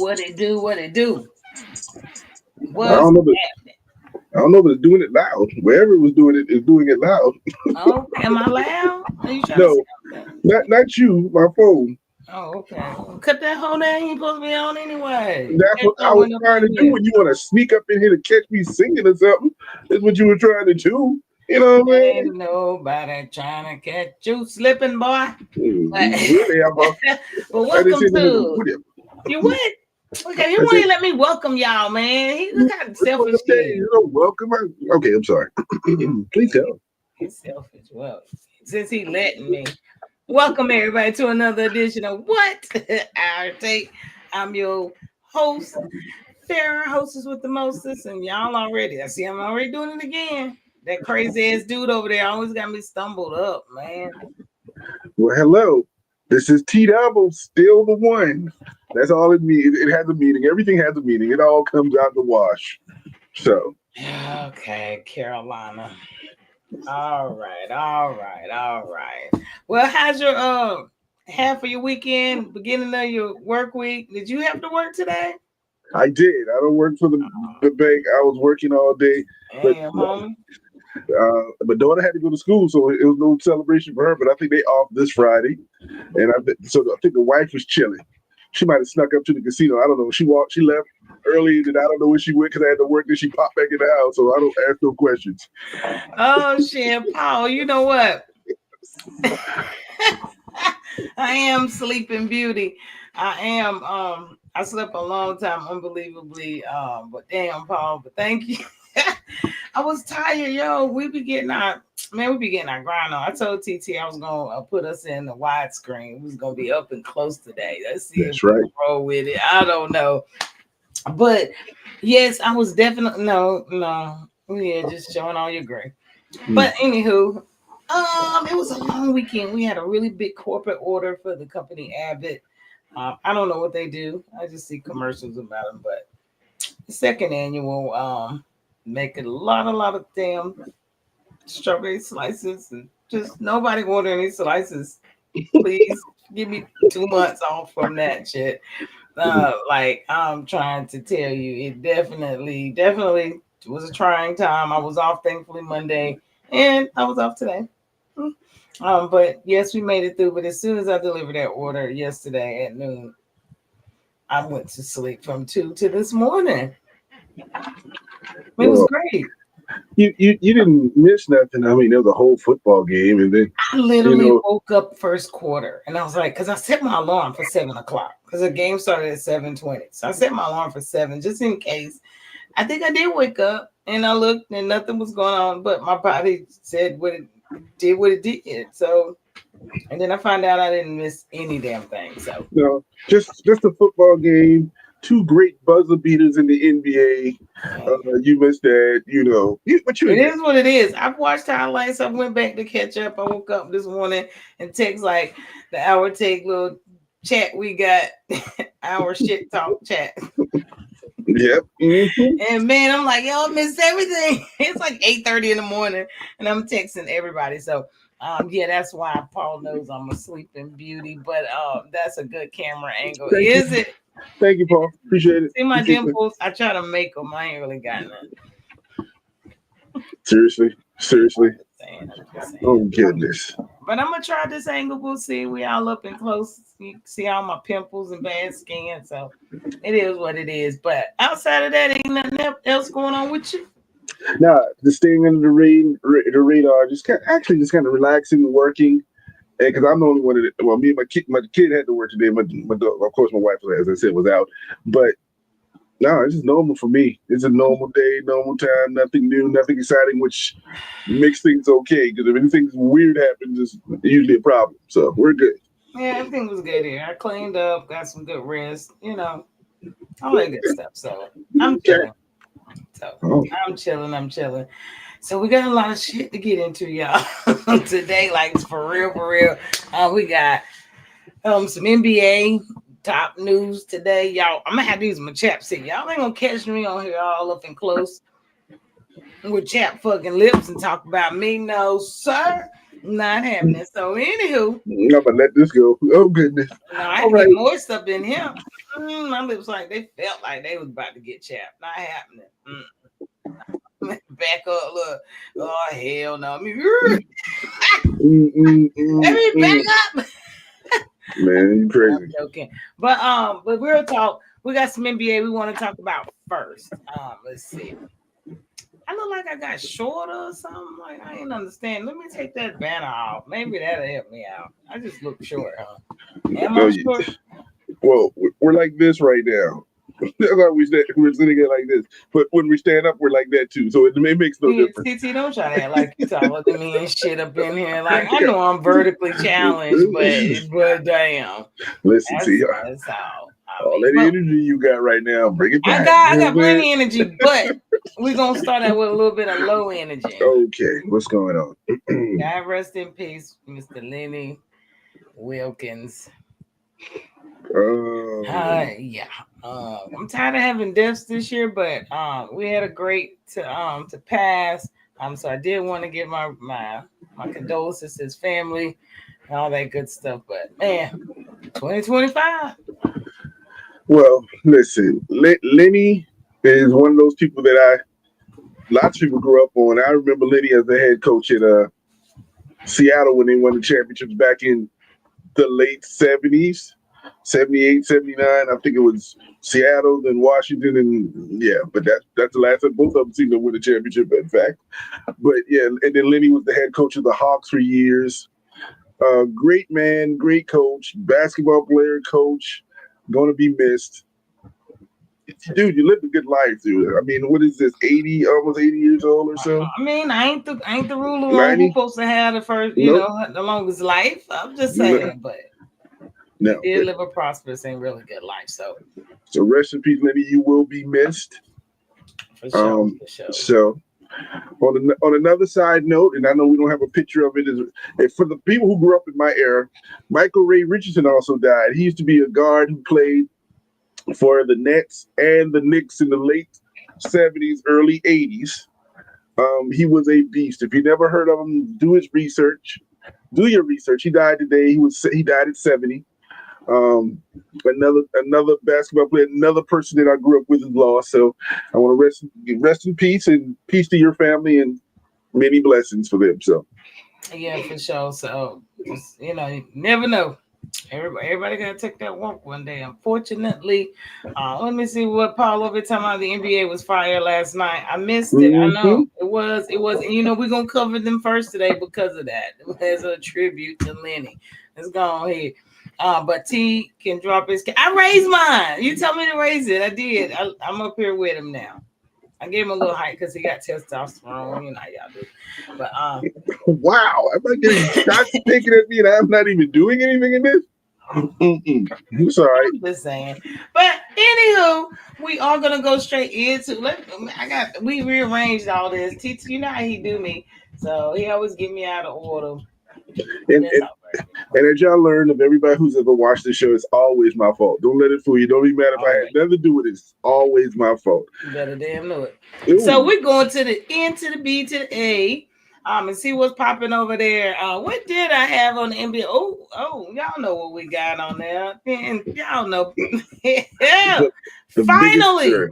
What it do? What it do? I What's don't know, but happening? I don't know, but it's doing it loud. Wherever it was doing it, it's doing it loud. Oh, am I loud? Are you trying to say No, something? not you. My phone. Oh, okay. Well, cut that whole down. You ain't supposed to be on anyway. That's what I Echo was went up trying to in do. here. When you want to sneak up in here to catch me singing or something, is what you were trying to do. You know what I mean? Ain't nobody trying to catch you slipping, boy. But, Whatever. but I didn't welcome say nothing. to Whatever. you. What? Okay, you I won't said, even let me welcome y'all, man. Look how selfish he okay, is. you know, welcome. Okay, I'm sorry. Please tell. He's selfish. Well, since he letting me. Welcome everybody to another edition of What Our Take. I'm your host, Farrah, hostess with the mostest, and y'all already. I see I'm already doing it again. That crazy ass dude over there always got me stumbled up, man. Well, hello. This is T Double, still the one. That's all it means. It has a meaning. Everything has a meaning. It all comes out the wash. So, Okay, Carolina. All right. Well, how's your half of your weekend, beginning of your work week? Did you have to work today? I did. I don't work for the bank. I was working all day, but Damn, homie. my daughter had to go to school, so it was no celebration for her. But I think they off this Friday, and I think the wife was chilling. She might have snuck up to the casino. I don't know. She left early, and I don't know where she went because I had to work. Then she popped back in the house, so I don't ask no questions. Oh shit, Paul. You know what? I am sleeping beauty. I am. I slept a long time, unbelievably. But damn, Paul. But thank you. I was tired, yo. We be getting our grind on. I told TT I was gonna put us in the widescreen. We was gonna be up and close today. Let's see That's if we right. can roll with it. I don't know, but yes, I was definitely no. Yeah, just showing all your gray. But anywho, it was a long weekend. We had a really big corporate order for the company Abbott. I don't know what they do. I just see commercials about them. But the second annual, making a lot of damn strawberry slices, and just nobody order any slices. Please give me 2 months off from that shit. Like I'm trying to tell you, it definitely was a trying time. I was off thankfully Monday, and I was off today. But yes, we made it through. But as soon as I delivered that order yesterday at noon, I went to sleep from 2 to this morning. It was Well, great. you didn't miss nothing. I mean, there was a whole football game, and then I you literally know, woke up first quarter, and I was like, because I set my alarm for 7 o'clock because the game started at 7:20. So I set my alarm for 7 just in case. I think I did wake up, and I looked, and nothing was going on, but my body said what it did. So, and then I found out I didn't miss any damn thing. So, just a football game. Two great buzzer beaters in the NBA. You missed that. But you it didn't miss. is what it is. I've watched highlights. I went back to catch up. I woke up this morning and text like the hour take little chat we got, our shit talk chat. Yep. Mm-hmm. And man, I'm like, yo, I missed everything. It's like 8:30 in the morning, and I'm texting everybody. So yeah, that's why Paul knows I'm a sleeping beauty. But that's a good camera angle. Thank you. Is it? Thank you, Paul. Appreciate it. See my Appreciate that. dimples? I try to make them. I ain't really got none. Seriously. I'm just saying. Oh goodness. But I'm gonna try this angle. We'll see. We all up and close. You can see all my pimples and bad skin. So it is what it is. But outside of that, ain't nothing else going on with you. Now, just staying under the radar, just kind of relaxing and working. And because I'm the only one that, well, me and my kid had to work today. Of course, my wife, as I said, was out. But no, it's just normal for me. It's a normal day, normal time, nothing new, nothing exciting, which makes things okay. Because if anything weird happens, it's usually a problem. So we're good. Yeah, everything was good here. I cleaned up, got some good rest, all that good stuff. So I'm chilling. I'm chilling. So we got a lot of shit to get into, y'all, today. Like for real. We got some NBA top news today, y'all. I'm gonna have to use my chapstick. Y'all ain't gonna catch me on here all up and close with chap fucking lips and talk about me. No, sir. Not happening. So anywho, I'm gonna let this go. Oh goodness. no, I All had to right. get moist up in here. My lips like they felt like they was about to get chapped. Not happening. Back up, look. Oh hell no! Let me back up. Man, you I'm crazy. joking. But real talk, we got some NBA we want to talk about first. Let's see. I look like I got shorter or something. Like I ain't understand. Let me take that banner off. Maybe that'll help me out. I just look short, huh? Am No, I short? well, we're like this right now. That's why we're sitting here like this. But when we stand up, we're like that too. So it makes no Yeah, difference. TT, don't try to act like you taller than me and shit up in here. Like I know I'm vertically challenged, but damn, Listen, see, that's all. I all mean, that but energy you got right now, bring it I back. got You I know got what I'm plenty of energy, but we're gonna start out with a little bit of low energy. saying? Okay, what's going on? God rest in peace, Mr. Lenny Wilkins. Um, Yeah. I'm tired of having deaths this year, but we had a great to pass. So I did want to give my condolences to his family and all that good stuff. But man, 2025. well, listen, Lenny is one of those people that lots of people grew up on. I remember Lenny as the head coach at Seattle when they won the championships back in the late 70s, 78, 79. I think it was Seattle, then Washington, and yeah, but that's the last time both of them seemed to win a championship, in fact. But yeah, and then Lenny was the head coach of the Hawks for years. Great man, great coach, basketball player, coach, going to be missed. Dude, you lived a good life, dude. I mean, what is this, 80, almost 80 years old or so? I mean, I ain't the ruler on who's 90? supposed to have the first, Nope. the longest life. I'm just No, saying, but he no. did live a prosperous and really good life. So rest in peace, Lenny. You will be missed. For sure, for sure. So on another side note, and I know we don't have a picture of it, is for the people who grew up in my era, Michael Ray Richardson also died. He used to be a guard who played for the Nets and the Knicks in the late 70s, early 80s. He was a beast. If you never heard of him, do his research. Do your research. He died today. He died at 70. Um, another basketball player, another person that I grew up with is lost. So I want to rest in peace and peace to your family and many blessings for them. So Yeah, for sure. So just you never know. Everybody gotta take that walk one day. Unfortunately, let me see what Paul over talking about. The NBA was fired last night. I missed it. I know it was. And we're gonna cover them first today because of that. As a tribute to Lenny. Let's go on here. But T can drop his. I raised mine. You told me to raise it. I did. I'm up here with him now. I gave him a little height because he got testosterone. You know how y'all do. But wow, am I getting shots taken at me and I'm not even doing anything in this? I'm sorry. I'm just saying. But anywho, we are gonna go straight into. We rearranged all this. TT, you know how he do me. So he always get me out of order. And, and, and as y'all learned of everybody who's ever watched the show, it's always my fault. Don't let it fool you. Don't be mad if I had nothing to do with it. It's always my fault. You better damn know it. Ooh. So we're going to the N to the B to the A. And see what's popping over there. What did I have on the NBA? Oh, y'all know what we got on there. And y'all know. Yeah. Finally.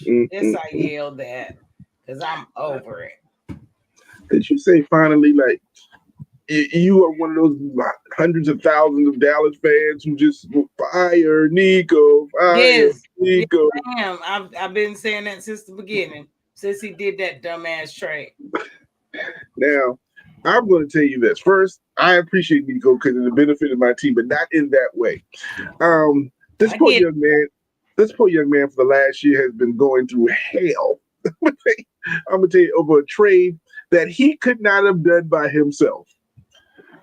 Yes, I yelled that because I'm over it. Did you say finally? Like you are one of those hundreds of thousands of Dallas fans who just fire Nico, fire Nico. Yes, I am. I've been saying that since the beginning, since he did that dumbass trade. Now, I'm going to tell you this. First, I appreciate Nico because it's a benefit of my team, but not in that way. This poor young man for the last year has been going through hell. I'm going to tell you over a trade that he could not have done by himself.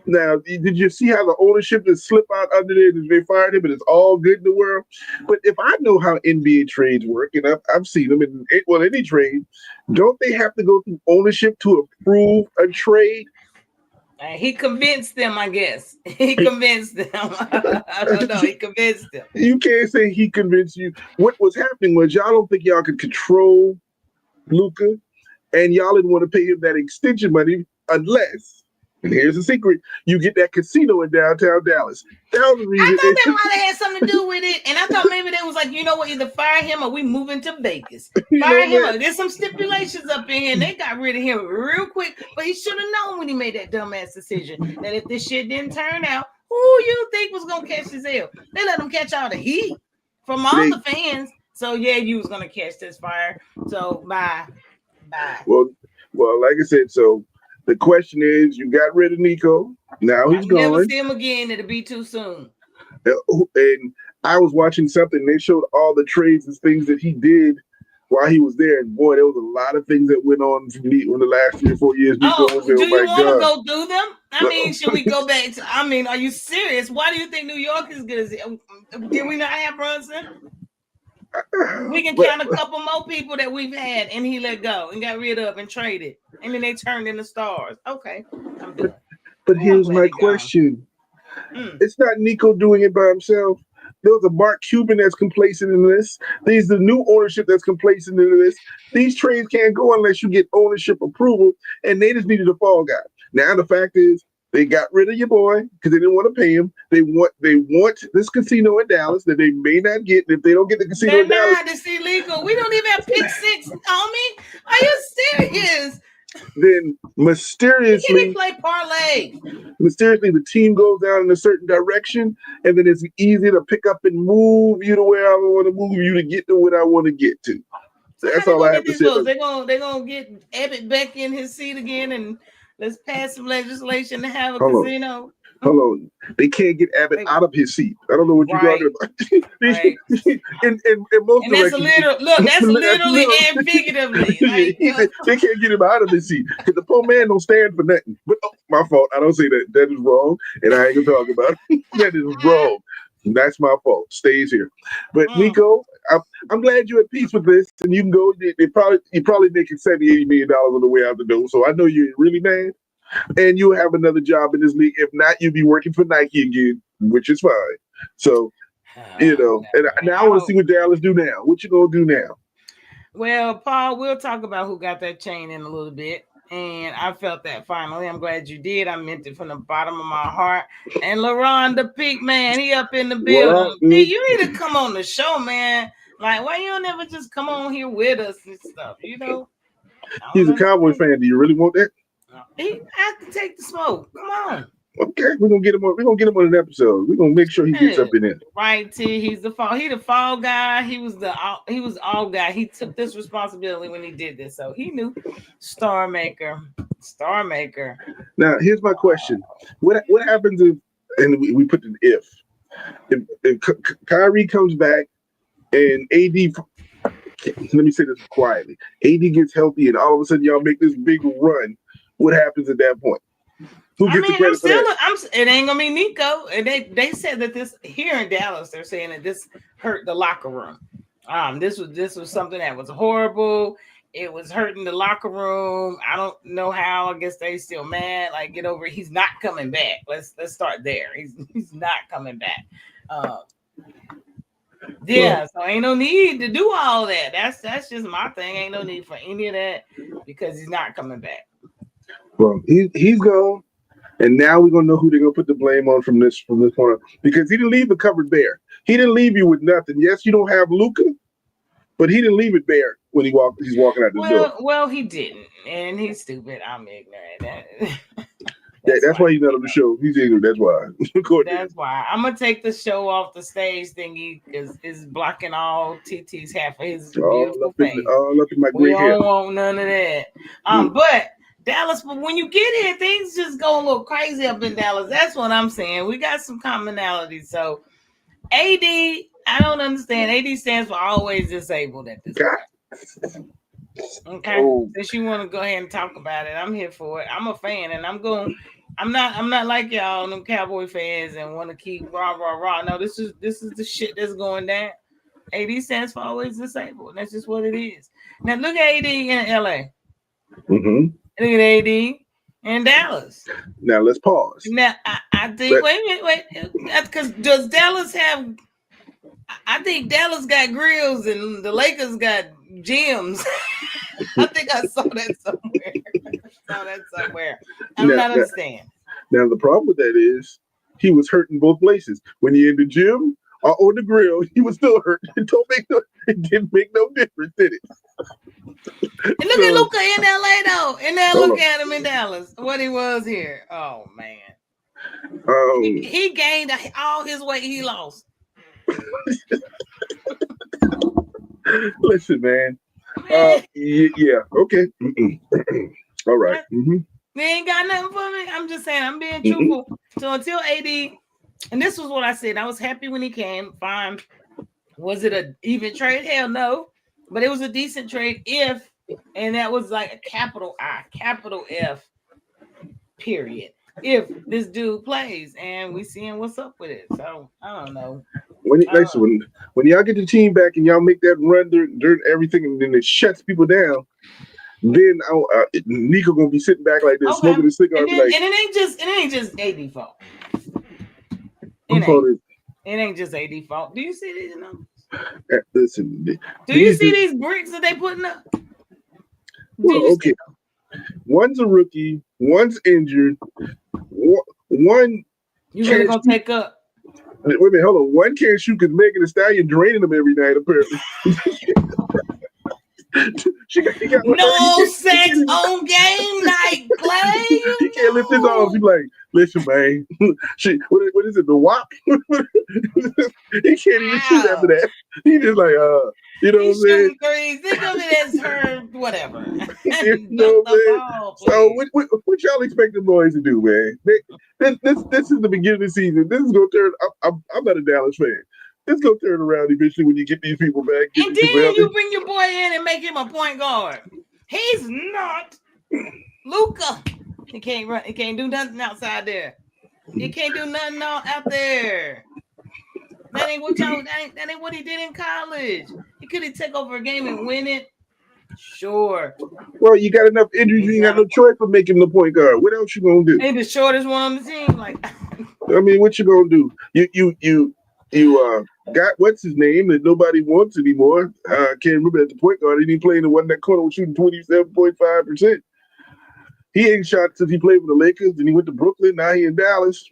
Now, did you see how the ownership just slip out under there and they fired him and it's all good in the world? But if I know how NBA trades work, and I've seen them in any trade, don't they have to go through ownership to approve a trade? He convinced them, I guess. He convinced them. I don't know. He convinced them. You can't say he convinced you. What was happening was y'all don't think y'all could control Luka, and y'all didn't want to pay him that extension money unless And here's the secret: you get that casino in downtown Dallas. That was the I reason. thought that might have had something to do with it, and I thought maybe they was like, you know what, either fire him or we moving to Vegas. You Fire know him that. or there's some stipulations up in here, and they got rid of him real quick. But he should have known when he made that dumbass decision that if this shit didn't turn out, who you think was gonna catch his L? They let him catch all the heat from all the fans. So yeah, you was gonna catch this fire. So bye. Well, like I said, so the question is, you got rid of Nico. Now he's I'll never gone. see him again. It'll be too soon. And I was watching something. They showed all the trades and things that he did while he was there. And boy, there was a lot of things that went on from the last 3 or 4 years. Nico was there. Do Oh you my want to God. go through them? I mean, should we go back to? I mean, are you serious? Why do you think New York is good? Did we not have Brunson? We can count a couple more people that we've had, and he let go and got rid of and traded, and then they turned into stars. Okay, I'm done. But here's my question: It's not Nico doing it by himself. There was a Mark Cuban that's complacent in this. There's the new ownership that's complacent in this. These trades can't go unless you get ownership approval, and they just needed a fall guy. Now the fact is, they got rid of your boy because they didn't want to pay him. They want this casino in Dallas that they may not get. And if they don't get the casino in Dallas, it's illegal. We don't even have pick 6, homie. Are you serious? Then mysteriously, play parlay. Mysteriously, the team goes down in a certain direction, and then it's easy to pick up and move you to where I want to move you to get to what I want to get to. So that's all I have to say. They're gonna get Abbott back in his seat again, and let's pass some legislation to have a casino. Hold on. They can't get Abbott out of his seat. I don't know what you're talking about. Right. in most and that's literally and figuratively. Like, they can't get him out of his seat because the poor man don't stand for nothing. But my fault. I don't say that. That is wrong, and I ain't gonna talk about it. That is wrong. That's my fault. Stays here. But Nico, I'm glad you're at peace with this, and you can go. You're probably making $70-80 million on the way out the door. So I know you're really mad. And you'll have another job in this league. If not, you'll be working for Nike again, which is fine. So, and now I want to see what Dallas do now. What you gonna do now? Well, Paul, we'll talk about who got that chain in a little bit. And I felt that finally. I'm glad you did. I meant it from the bottom of my heart. And LaRon, the Peak man, he up in the building. Pete, you need to come on the show, man. Like, why you don't ever just come on here with us and stuff, you know? He's a Cowboy fan. Do you really want that? I can take the smoke. Come on. Okay, we're gonna get him on. We're gonna get him on an episode. We're gonna make sure he gets up in there. Right, T. He's the fall. He the fall guy. He was all guy. He took this responsibility when he did this, so he knew. Star maker. Now, here's my question: What happens if? And we put an if Kyrie comes back and AD. Let me say this quietly. AD gets healthy, and all of a sudden y'all make this big run. What happens at that point? Who gets the credit for that? It ain't gonna be Nico. And they said that this here in Dallas, they're saying that this hurt the locker room. This was something that was horrible. It was hurting the locker room. I don't know how. I guess they still mad. Like, get over it. He's not coming back. Let's start there. He's not coming back. So ain't no need to do all that. That's just my thing. Ain't no need for any of that because he's not coming back. Well, he's gone, and now we're gonna know who they're gonna put the blame on from this point, because he didn't leave the cupboard bare. He didn't leave you with nothing. Yes, you don't have Luka, but he didn't leave it bare when he's walking out the door. Well, he didn't, and he's stupid. I'm ignorant. That's why he's not on the show. He's ignorant. That's why. That's why I'm gonna take the show off the stage thingy because it's blocking all TT's half of his beautiful face. All up in my gray hair. We don't want none of that. But Dallas, but when you get here, things just go a little crazy up in Dallas. That's what I'm saying. We got some commonalities. So AD, I don't understand. AD stands for always disabled at this point. Okay. Since you want to go ahead and talk about it, I'm here for it. I'm a fan, and I'm not like y'all, them Cowboy fans, and want to keep rah. No, this is the shit that's going down. AD stands for always disabled. And that's just what it is. Now look at AD in LA. Mm-hmm. Look at AD in Dallas. Now let's pause. Now I think wait, because does Dallas have? I think Dallas got grills and the Lakers got gyms. I think I saw that somewhere. I do Now, not now, understand. now, the problem with that is he was hurt in both places. When he in the gym or on the grill, he was still hurt. It didn't make no difference, did it? And look at So, Luca in LA though. And now hold look on. at him in Dallas. What he was here. Oh man. Um, He gained all his weight he lost. listen, man. Man, Yeah, okay. All right. they ain't got nothing for me. I'm just saying, I'm being Mm-mm. truthful. So until AD, and this was what I said. I was happy when he came. Fine. Was it a even trade? Hell no. But it was a decent trade if, and that was like a capital I, capital F, period. If this dude plays and we seeing what's up with it. So I don't know. I don't know. When y'all get the team back and y'all make that run during everything, and then it shuts people down, then Nico gonna be sitting back like this, Okay. smoking a cigar, And and be then like, it ain't just AD fault. It "Who ain't. fault is It ain't just AD fault. Do you see these numbers? listen, Do you these see is these bricks that they putting up? Do well, you see okay. One's a rookie, one's injured, one you really can't gonna shoot. take up? Wait a minute, hold on. One can't shoot because Megan Thee Stallion draining them every night. Apparently, he got hurt. No He can't sex even on game night, Clay. he You can't lift his arms. He's know. like, listen, man. What is it? The WAP? He can't even shoot after Wow. that. He just like, you know what I'm He's saying? shooting threes. Think of it as her whatever. You Dunk know what I'm the saying? ball, So please. what y'all expect the boys to do, man? This is the beginning of the season. This is gonna turn. I'm not a Dallas fan. This gonna turn around eventually when you get these people back, get And these people then you healthy. bring your boy in and make him a point guard. He's not Luca. He can't run. He can't do nothing outside there. He can't do nothing out there. That ain't what y'all. That ain't what he did in college. He could have take over a game and win it. Sure. Well, you got enough injuries. You He's ain't got not a. no choice but making the point guard. What else you gonna do? Ain't the shortest one on the team. Like I mean, what you gonna do? You got what's his name that nobody wants anymore. I can't remember at the point guard. He didn't play in the one that corner was shooting 27.5%. He ain't shot since he played with the Lakers. Then he went to Brooklyn. Now he in Dallas.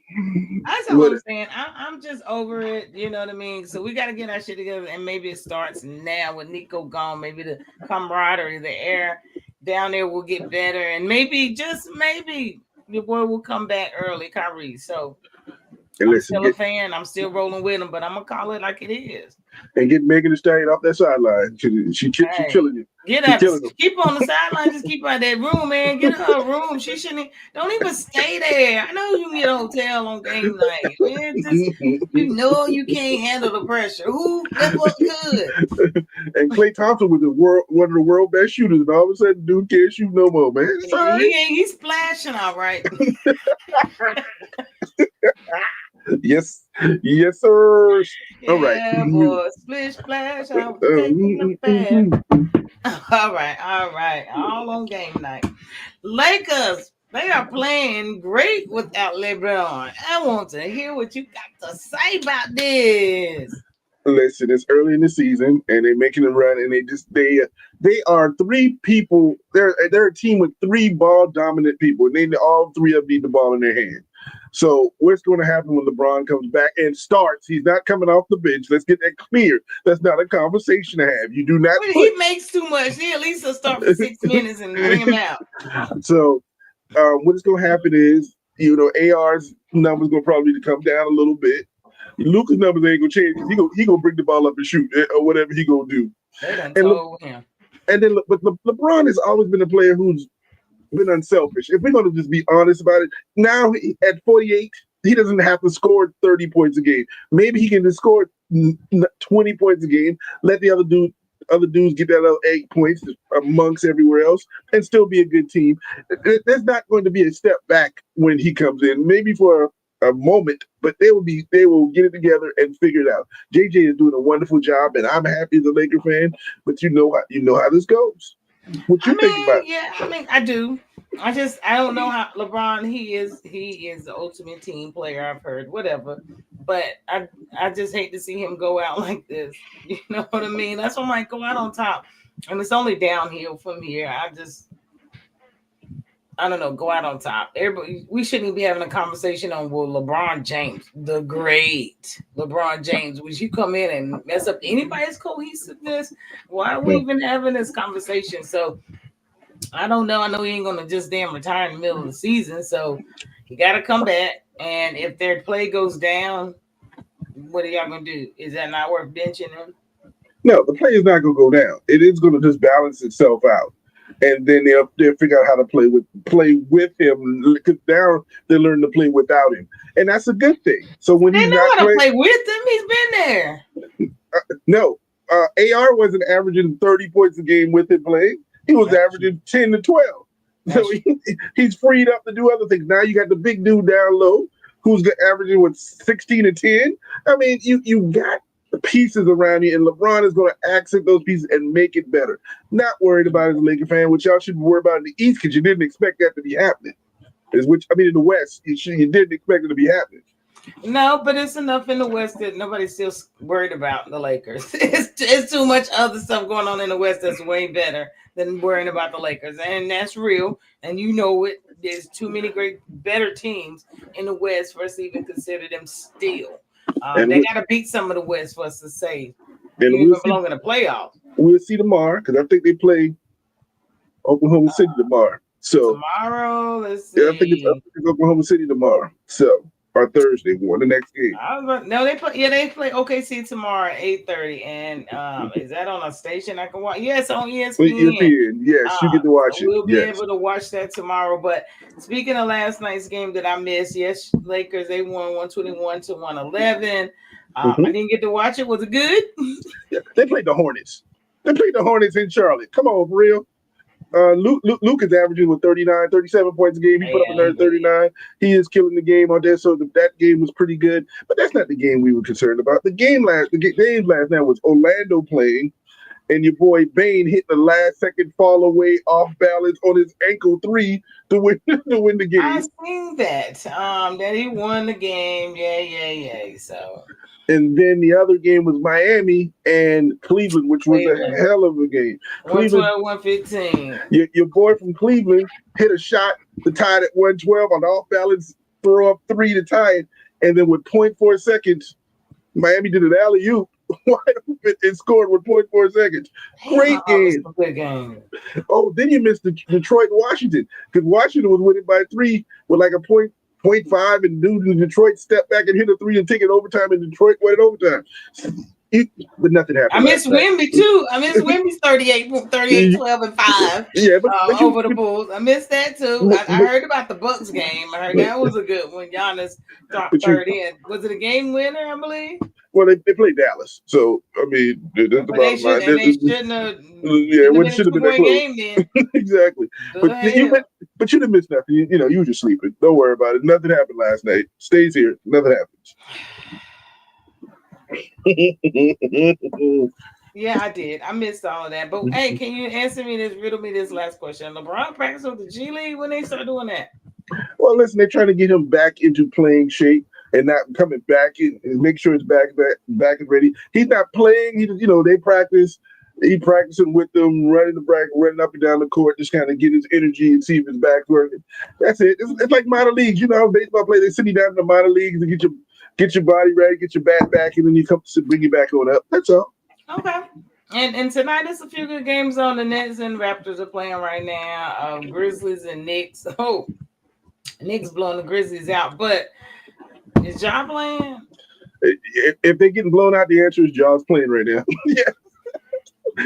that's all What? I'm saying. I'm just over it. You know what I mean? So we got to get our shit together, and maybe it starts now with Nico gone. Maybe the camaraderie, the air down there will get better, and maybe just maybe your boy will come back early, Kyrie. So And I'm listen, still a fan. I'm still rolling with him, but I'm gonna call it like it is. get Megan Thee Stallion off that sideline. She Hey, killing you. get She out. killing them. Keep on the sideline. Just keep out that room, man. Get her a room. She shouldn't. Don't even stay there. I know you can get a hotel on game night, man. Just you know you can't handle the pressure. Who? That's what good. And Klay Thompson was one of the world best shooters, and all of a sudden, dude can't shoot no more, man. It's all right. He ain't. He's splashing all right. Yes, yes, sir. All right. Yeah, boy. Splish splash. I was taking a bath. All right, all right. All on game night. Lakers, they are playing great without LeBron. I want to hear what you got to say about this. Listen, it's early in the season, and they're making a run, and they are three people. They're a team with three ball dominant people, and they all three of them need the ball in their hand. So what's going to happen when LeBron comes back and starts? He's not coming off the bench. Let's get that clear. That's not a conversation to have. You do not Well, put. he makes too much. He at least will start for 6 minutes and bring him out. So what's going to happen is, AR's numbers going to probably come down a little bit. Luka's numbers ain't gonna change. He gonna bring the ball up and shoot or whatever he gonna do. They done And Le, told him. and then but LeBron has always been a player who's been unselfish. If we're gonna just be honest about it, now at 48, he doesn't have to score 30 points a game. Maybe he can just score 20 points a game. Let the other dudes get that other 8 points amongst everywhere else, and still be a good team. There's not going to be a step back when he comes in. Maybe for a moment, but they will get it together and figure it out. JJ is doing a wonderful job, and I'm happy as a Laker fan. But you know how this goes. What I you think about mean, yeah, I mean, I do. I don't know how LeBron he is the ultimate team player. I've heard whatever, but I just hate to see him go out like this. You know what I mean? That's why I might go out on top. and it's only downhill from here. I don't know, go out on top. Everybody, we shouldn't be having a conversation on LeBron James, the great LeBron James. Would you come in and mess up anybody's cohesiveness? Why are we No, even having this conversation? So I don't know. I know he ain't gonna just damn retire in the middle of the season. So he got to come back. And if their play goes down, what are y'all gonna do? Is that not worth benching him? no, the play is not going to go down. It is going to just balance itself out, and then they'll figure out how to play with him. Because now they learn to play without him, and that's a good thing. So when They he's know not how to playing, play with him. He's been there. no, AR wasn't averaging 30 points a game with him playing. He was That's true. averaging 10 to 12. So That's he's freed up to do other things. Now you got the big dude down low who's averaging with 16 and 10. I mean, you got the pieces around you, and LeBron is going to accent those pieces and make it better. Not worried about it as a Laker fan, which y'all should worry about in the East because you didn't expect that to be happening. In the West, you didn't expect it to be happening. No, but it's enough in the West that nobody's still worried about the Lakers. It's too much other stuff going on in the West that's way better than worrying about the Lakers, and that's real. And you know it. There's too many great, better teams in the West for us to even consider them still. And They we got to beat some of the West for us to say you and even belong in the playoffs. we'll see tomorrow because I think they play Oklahoma City tomorrow. So Tomorrow, let's yeah, I think see. it's Oklahoma City tomorrow. So or Thursday, one the next game. No, they play. Yeah, they play OKC tomorrow at 8:30. And is that on a station I can watch? Yes, on ESPN. ESPN, yes, you get to So watch it. we'll be Yes. able to watch that tomorrow. But speaking of last night's game that I missed, yes, Lakers they won 121 to 111. I Hmm. didn't get to watch it. Was it good? Yeah, they played the Hornets. They played the Hornets in Charlotte. Come on, for real. Luke is averaging with 39, 37 points a game. He put up Yeah, another 39. He is killing the game on there. So that game was pretty good. But that's not the game we were concerned about. The game last night was Orlando playing, and your boy Bane hit the last second fall away off balance on his ankle three to win to win the I game. seen that. That he won the game. Yeah, yeah, yeah. So And then the other game was Miami and Cleveland, which was a Cleveland hell of a game. Cleveland, 112, 115. your boy from Cleveland hit a shot to tie it at 112 on the off balance throw up three to tie it. And then with point 0.4 seconds, Miami did an alley oop wide open and scored with point 0.4 seconds. Damn, Great I missed game. a good game. Oh, then you missed the Detroit and Washington because Washington was winning by three with like a point five, and dude in Detroit stepped back and hit a three and take it overtime, and Detroit went overtime. But nothing I happened miss last night. Wimby too. I miss Wimby's 38, 12, and 5 Yeah, but you over the Bulls. I missed that too. I but, heard about the Bucks game. I heard that was a good one. Giannis dropped but you 30. And was it a game winner, I believe? well they played Dallas, so I mean that's the But they bottom should line. and they Yeah, shouldn't have it been a should have been that 2-point close. game then. Exactly. The But hell. you didn't miss nothing. You were just sleeping. Don't worry about it. Nothing happened last night. Stays here. Nothing happens. Yeah, I did. I missed all of that. But hey, can you riddle me this last question? LeBron practice with the G League when they start doing that? Well, listen, they're trying to get him back into playing shape and not coming back in and make sure his back and ready. He's not playing. They practice. He practicing with them, running the back, running up and down the court, just kind of get his energy and see if his back's working. That's it. It's like minor leagues. You know, how baseball players, they send you down to the minor leagues to get your body ready, get your bat back, and then you come to bring you back on up. That's all. Okay. And tonight there's a few good games on. The Nets and Raptors are playing right now. Grizzlies and Knicks. Oh, Knicks blowing the Grizzlies out. But is Ja playing? If they're getting blown out, the answer is Jaws playing right now. Yeah.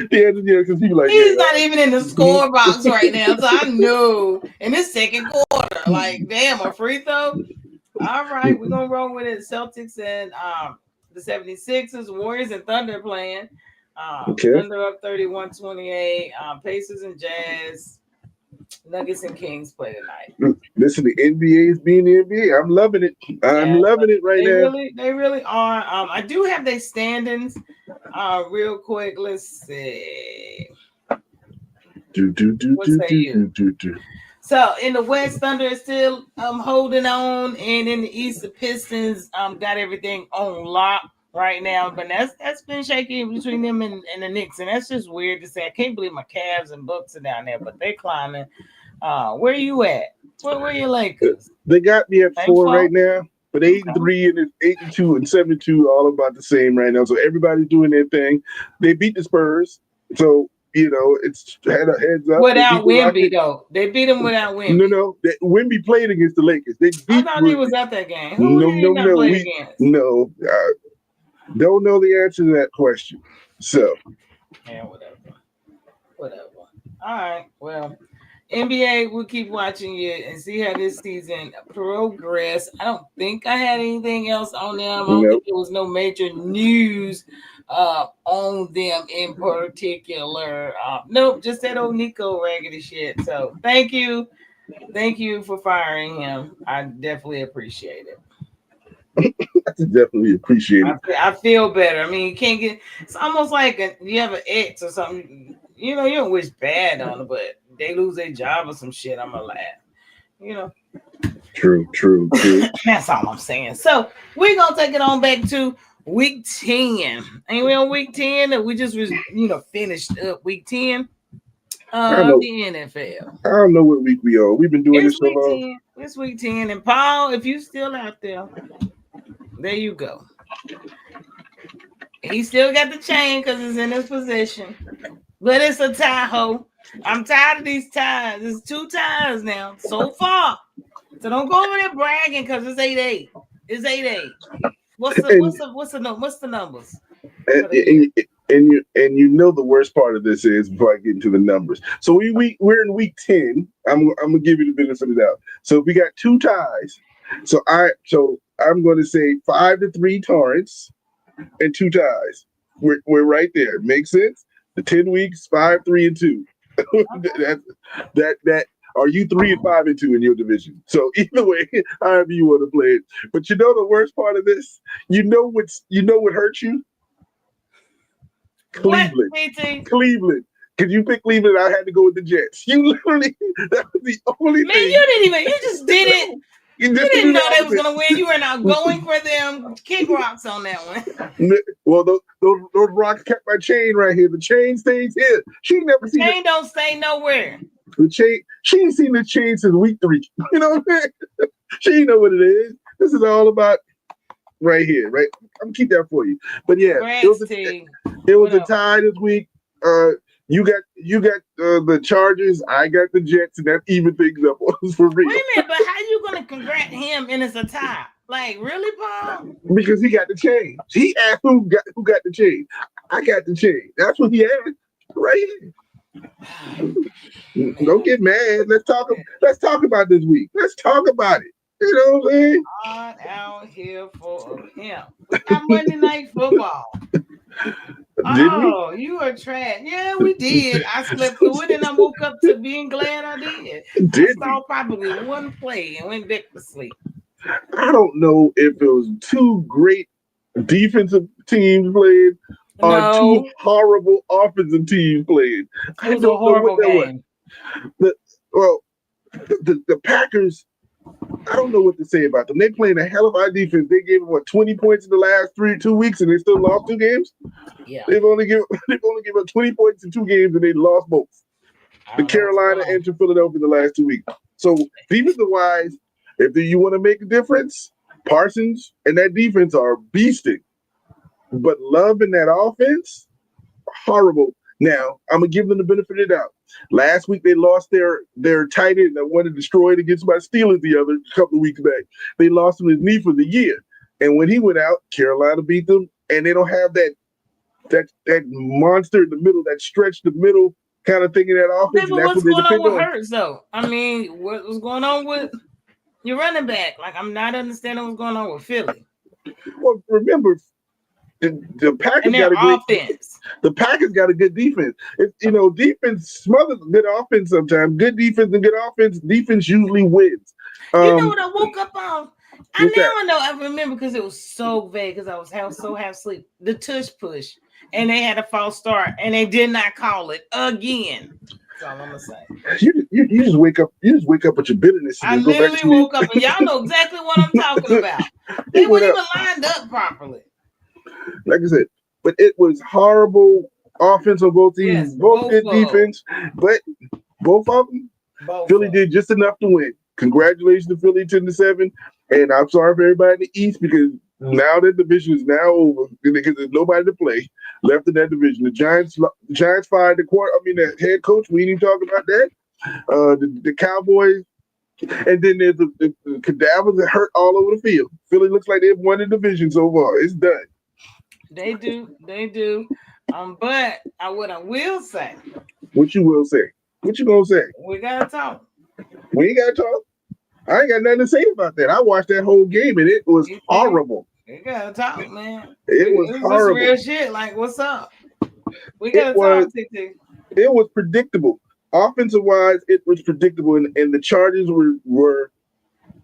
The answer is yeah, because He's not even in the score box right now. So I know in this second quarter, like damn, a free throw. All right, we're gonna roll with it. Celtics and the 76ers, Warriors and Thunder playing. Okay. Thunder up 31-28. Pacers and Jazz, Nuggets and Kings play tonight. Listen, the NBA is being the NBA. I'm loving it. I'm loving it right now. They really are. I do have their standings. Real quick, let's see. What say you? So in the West, Thunder is still holding on, and in the East, the Pistons got everything on lock right now, but that's been shaky between them and the Knicks, and that's just weird to say. I can't believe my Cavs and Bucks are down there, but they're climbing. Where you at? Where your Lakers? They got me at Same 4 right fault? now, but 8-3 and 8-2 and 7-2, all about the same right now. So everybody's doing their thing. They beat the Spurs, so it's had a heads up. They beat Without the Wimby Rockets. though, they beat them without No, Wimby. no, Wemby played against the Lakers. They I beat. thought he was at that game. Who No, did he no, not no. play We against? no. Don't know the answer to that question. So Yeah, whatever. All right, well. NBA, we'll keep watching you and see how this season progress. I don't think I had anything else on them. I don't think nope. there was no major news on them in particular. Nope, just that old Nico raggedy shit. So thank you for firing him. I definitely appreciate it. I definitely appreciate it. I feel better. I mean, you can't get. It's almost like you have an ex or something. You don't wish bad on it, but they lose their job or some shit. I'm gonna laugh. True. That's all I'm saying. So we're gonna take it on back to week 10. Ain't we on week 10? We just was finished up week 10 I of know. the NFL. I don't know what week we are. We've been doing It's this so week long. 10. It's week 10. And Paul, if you still out there you go. He still got the chain because it's in his possession. But it's a tie ho. I'm tired of these ties. It's 2 ties now so far. So don't go over there bragging because it's 8-8. It's 8-8. What's the numbers And, for the year? you know the worst part of this is before I get into the numbers. So we're in week 10. I'm gonna give you the benefit of the doubt. So we got 2 ties. So I'm going to say 5-3 Torrance and 2 ties. We're right there. Makes sense? The 10 weeks, 5-3-2. that are you 3-5-2 in your division? So either way, however you want to play it. But you know the worst part of this? You know what hurts you? Cleveland. What, Cleveland. Because you picked Cleveland, I had to go with the Jets. You literally, that was the only Man, thing. you just did it. You didn't know they was opposite. going to win. You were not going for them. Kick rocks on that one. Well, those rocks kept my chain right here. The chain stays here. She never seen Chain don't stay nowhere. the chain. She ain't seen the chain since week 3. You know what I'm saying? She ain't know what it is. This is all about right here, right? I'm gonna keep that for you. But yeah, it was a tie this week. You got the Chargers. I got the Jets, and that even things up for real. Wait a minute, but how you gonna congrat him and it's a tie? Like really, Paul? Because he got the chain. He asked who got the chain. I got the chain. That's what he asked. Right here. Don't get mad. Let's talk about this week. Let's talk about it. You know what I'm saying? God out here for him. We got Monday Night Football. You are trash. Yeah, we did. I slept through it and I woke up to being glad I did. I saw probably one play and went back to sleep. I don't know if it was 2 great defensive teams playing or 2 horrible offensive teams playing. It was a horrible game. The Packers, I don't know what to say about them. They playing a hell of a defense. They gave them 20 points in the last 2 weeks, and they still lost 2 games. Yeah, they've only given up 20 points in 2 games, and they lost both. The Carolina and to Philadelphia in the last 2 weeks. So defensive wise, if you want to make a difference, Parsons and that defense are beasting. But Love in that offense, horrible. Now, I'm going to give them the benefit of the doubt. Last week, they lost their tight end that wanted destroyed against my Steelers the other couple of weeks back. They lost him his knee for the year. And when he went out, Carolina beat them, and they don't have that monster in the middle, that stretch the middle kind of thing in that offense. But what's going on with Hurts, though? I mean, what was going on with your running back? Like, I'm not understanding what's going on with Philly. Well, remember, the Packers got a great offense. The Packers got a good defense. Defense smothers good offense sometimes. Good defense and good offense. Defense usually wins. You know what I woke up on? I remember because it was so vague because I was half asleep. The tush push, and they had a false start, and they did not call it again. That's all I'm gonna say. You just wake up. You just wake up with your bitterness. I literally woke up, and y'all know exactly what I'm talking about. They weren't even lined up properly. Like I said, but it was horrible offense on both teams. Yes, Both both did of them. defense, but both of them, Both Philly of them. did just enough to win. Congratulations to Philly 10-7. And I'm sorry for everybody in the East because now that division is now over because there's nobody to play left in that division. The Giants fired the head coach. We didn't even talk about that. The Cowboys, and then there's the cadavers that hurt all over the field. Philly looks like they've won the division so far. It's done. They do. They do. But what I will say, What you will say? What you gonna say? we gotta talk. We ain't gotta talk. I ain't got nothing to say about that. I watched that whole game and it was You think? horrible. We gotta talk, man. It was It's just horrible. real shit. Like, what's up? We It gotta was talk, TT. it was predictable. Offensive wise, it was predictable, and the Chargers were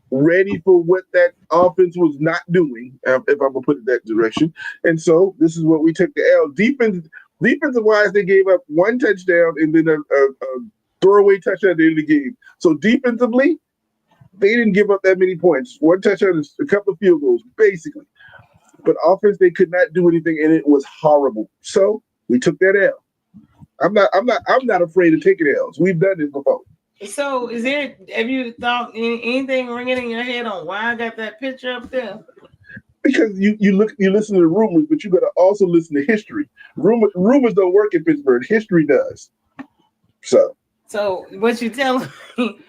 ready for what that offense was not doing, if I'm gonna put it that direction. And so this is what we took the L. Defensive wise, they gave up one touchdown and then a throwaway touchdown at the end of the game. So defensively, they didn't give up that many points. One touchdown and a couple of field goals, basically. But offense, they could not do anything, and it was horrible. So we took that L. I'm not afraid of taking L's. We've done this before. So, have you thought anything ringing in your head on why I got that picture up there? Because you listen to the rumors, but you got to also listen to history. Rumors don't work in Pittsburgh. History does. So What you telling me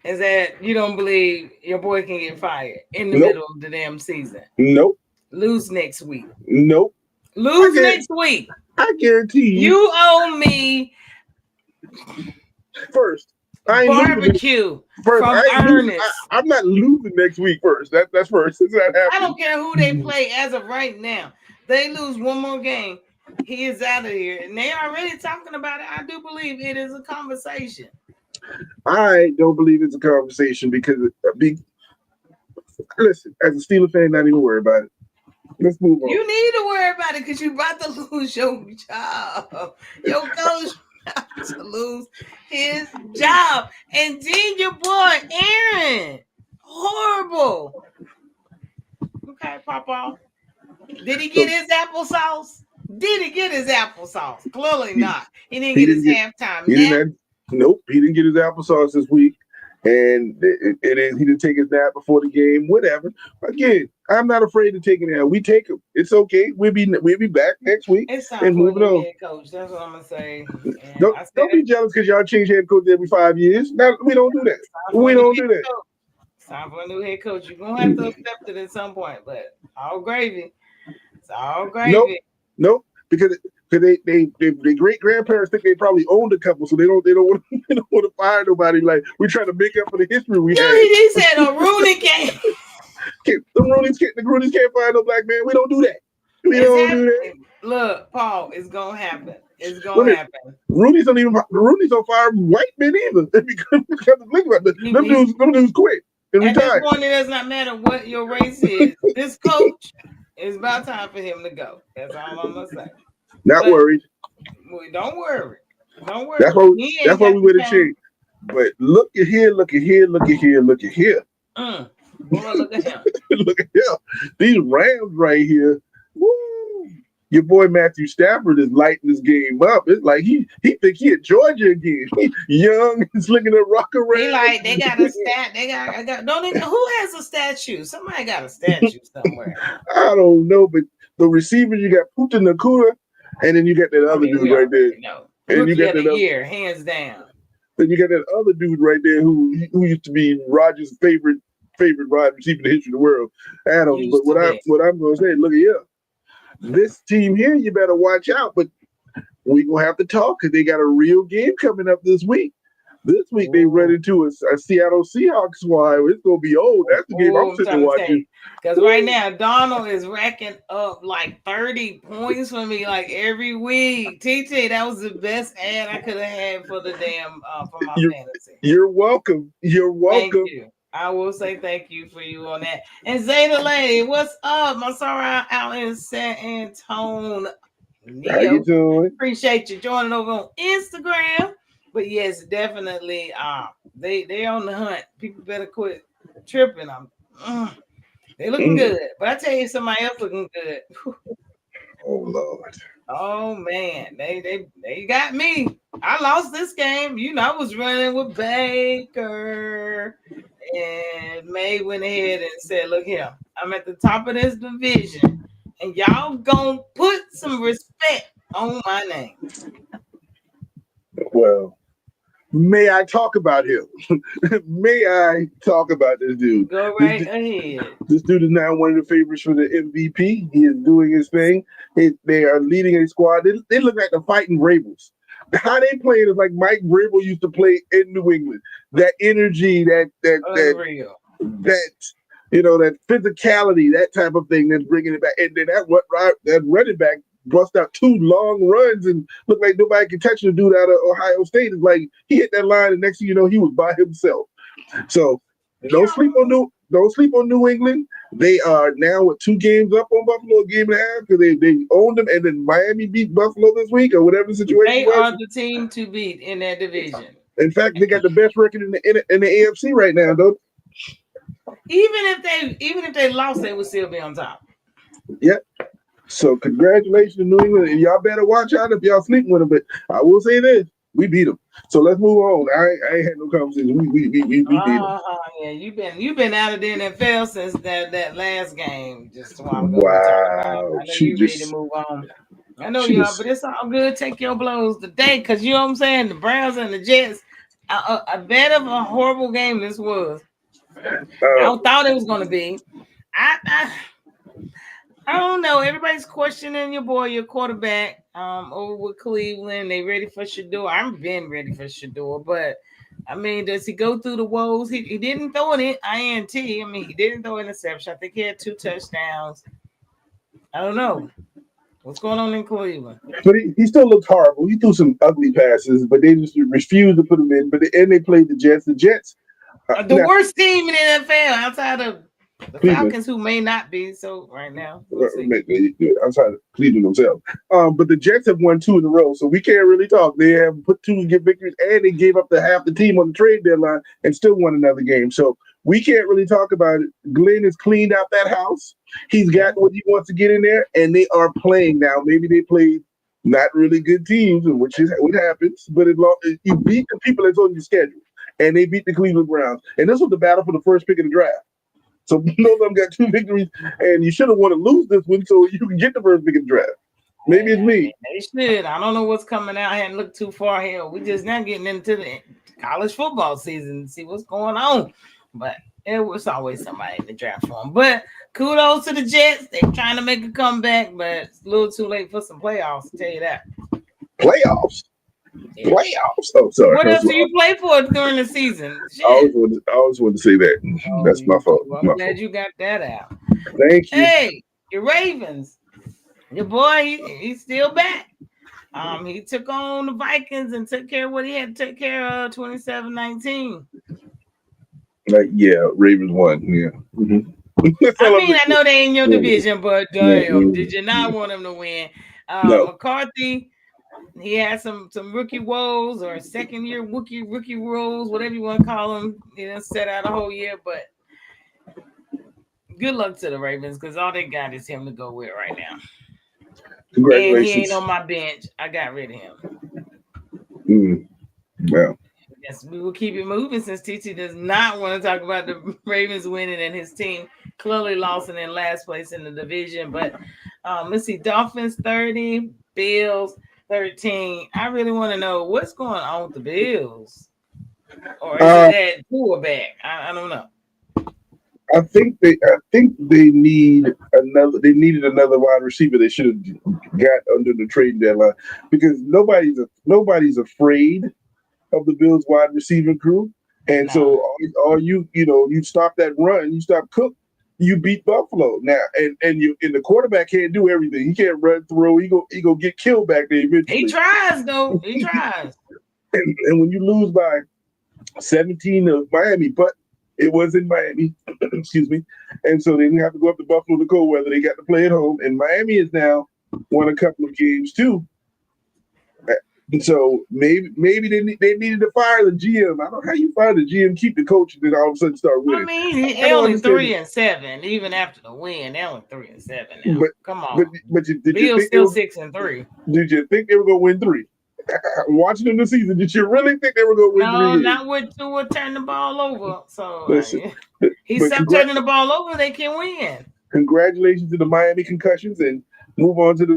is that you don't believe your boy can get fired in the nope, middle of the damn season? nope, Lose next week. nope. Lose next week. I guarantee you. You owe me first. I ain't barbecue first, from Ernest. I'm not losing next week. First, that's first. It's not happening. I don't care who they play as of right now. They lose one more game, he is out of here, and they are already talking about it. I do believe it is a conversation. I don't believe it's a conversation because listen, as a Steeler fan, not even worry about it. Let's move on. You need to worry about it because you're about to lose your job. Your coach about to lose his job. And then your boy, Aaron. Horrible. Okay, Papa. Did he get his applesauce? Did he get his applesauce? Clearly not. He didn't get his halftime nap. Nope, he didn't get his applesauce this week. And he didn't take his nap before the game, whatever. Again, I'm not afraid to take it out. We take him. It's okay. We'll be back next week. It's time and for moving on. Head coach. That's what I'm gonna say. Don't be jealous because y'all change head coach every 5 years. No, we don't do that. We don't do that. It's time for a new head coach. You're gonna have to accept it at some point, but all gravy. It's all gravy. Nope. Because they great grandparents think they probably owned a couple, so they don't want to fire nobody. Like we're trying to make up for the history we had. He said a Rooney can't. The Rooney's can't find no black man. We don't do that. We don't do that. Look, Paul, it's gonna happen. It's gonna happen. Rooney's don't fire white men either. Because think about it. Them dudes quit and At retired. this point, it does not matter what your race is. This coach, it's about time for him to go. That's all I'm gonna say. Not worried. Don't worry. Don't worry. That's why we would have changed. But look at here. Boy, look at him. Look at him. These Rams right here. Woo. Your boy Matthew Stafford is lighting this game up. It's like he think he at Georgia again. He young, he's looking at rock around. They got a stat. Who has a statue? Somebody got a statue somewhere. I don't know, but the receivers, you got Puta Nakua, and then you got that other dude right there. And you got that year, hands down. Then you got that other dude right there who used to be Rodgers' favorite wide receiver in the history of the world. Adams. But what I'm gonna say, look at you. This team here, you better watch out. But we're gonna have to talk because they got a real game coming up this week. This week they run into a Seattle Seahawks squad. It's gonna be old. That's the game I'm sitting watching. Because right now Donald is racking up like 30 points for me like every week. TT, that was the best ad I could have had for the damn for my fantasy. You're welcome. You're welcome. Thank you. I will say thank you for you on that. And Zeta Lady, what's up? My sorry out in San Antonio. How you doing? Appreciate you joining over on Instagram. But yes, definitely, they on the hunt. People better quit tripping. They looking good. But I tell you, somebody else looking good. Oh Lord. Oh man, they got me. I lost this game. You know, I was running with Baker, and May went ahead and said, "Look here, I'm at the top of this division, and y'all gonna put some respect on my name." Well, may I talk about him? May I talk about this dude? Go This, right ahead. this dude is now one of the favorites for the MVP. He is doing his thing. They are leading a squad. They look like the fighting Ravens. How they playing is like Mike Vrabel used to play in New England. That energy, Unreal. that that physicality, that type of thing that's bringing it back. And then that running back bust out two long runs and looked like nobody could touch the dude out of Ohio State. It's like he hit that line, and next thing you know, he was by himself. So don't sleep on New England. They are now with 2 games up on Buffalo, a game and a half, because they owned them, and then Miami beat Buffalo this week, or whatever the situation They was. are the team to beat in that division. In fact, they got the best record in the AFC right now, though. Even if they lost, they would still be on top. Yep. So congratulations to New England, and y'all better watch out if y'all sleeping with them. But I will say this: we beat them. So let's move on. I ain't had no conversation. We beat them. Yeah, you've been out of the NFL since that last game just a while ago. We talked about. Wow, I know you ready to move on. I know she you are, just but it's all good. Take your blows today, because you know what I'm saying. The Browns and the Jets. A bit of a horrible game this was. I thought it was going to be. I don't know. Everybody's questioning your quarterback over with Cleveland. They ready for Shador. I've been ready for Shador, but I mean, does he go through the woes? He didn't throw an INT. I mean, he didn't throw an interception. I think he had 2 touchdowns. I don't know. What's going on in Cleveland? But he still looks horrible. He threw some ugly passes, but they just refused to put him in. But and they played the Jets. The Jets, The worst team in the NFL outside of the Cleveland. Falcons, who may not be so right now. We'll see. Outside of Cleveland themselves. But the Jets have won 2 in a row, so we can't really talk. They have put 2 to get victories, and they gave up the half the team on the trade deadline and still won another game. So we can't really talk about it. Glenn has cleaned out that house. He's got what he wants to get in there, and they are playing now. Maybe they played not really good teams, which is what happens. But you beat the people that's on your schedule, and they beat the Cleveland Browns. And this was the battle for the first pick of the draft. So both of them got 2 victories, and you should have want to lose this one so you can get the first pick of the draft. Maybe it's me. They should. I don't know what's coming out. I hadn't looked too far here. We just now getting into the college football season to see what's going on. But it was always somebody in the draft for them. But kudos to the Jets. They're trying to make a comeback, but it's a little too late for some playoffs, I'll tell you that. Playoffs? Yeah. Playoffs? Oh, sorry. What else do you play for during the season? I always wanted to say that. That's my fault. I'm glad you got that out. Thank you. Hey, your Ravens. Your boy, he's still back. He took on the Vikings and took care of what he had to take care of 27-19. Ravens won. Yeah. Mm-hmm. I know they in your division, but damn, did you not want them to win? No. McCarthy, he had some rookie woes or second year rookie woes, whatever you want to call them. He didn't set out a whole year, but good luck to the Ravens, because all they got is him to go with right now. Congratulations. And he ain't on my bench. I got rid of him. Well. Yes, we will keep it moving, since TT does not want to talk about the Ravens winning and his team clearly lost and in last place in the division. But let's see, Dolphins 30, Bills 13. I really want to know what's going on with the Bills, or is it that Tua back? I don't know. I think they needed another wide receiver. They should have got under the trade deadline, because nobody's afraid of the Bills wide receiving crew. And so you stop that run, you stop Cook, you beat Buffalo now, and the quarterback can't do everything. He can't run, throw. He go get killed back there eventually. He tries though. He tries. and when you lose by 17 to Miami, but it was in Miami, excuse me, and so they didn't have to go up to Buffalo to cold weather. They got to play at home, and Miami has now won a couple of games too. So maybe they needed to fire the GM. I don't know how you fire the GM, keep the coach, and then all of a sudden start I winning. mean, I they don't only understand it. 3-7. Even after the win, they only 3-7 now. But Come but on, did you Bill's think they still were 6-3. did you think they were gonna win 3? Watching them this season, did you really think they were gonna win 3 No, games? not with Tua turning the ball over. So Listen, he but stopped turning the ball over. They can win. congratulations to the Miami Concussions, and move on to the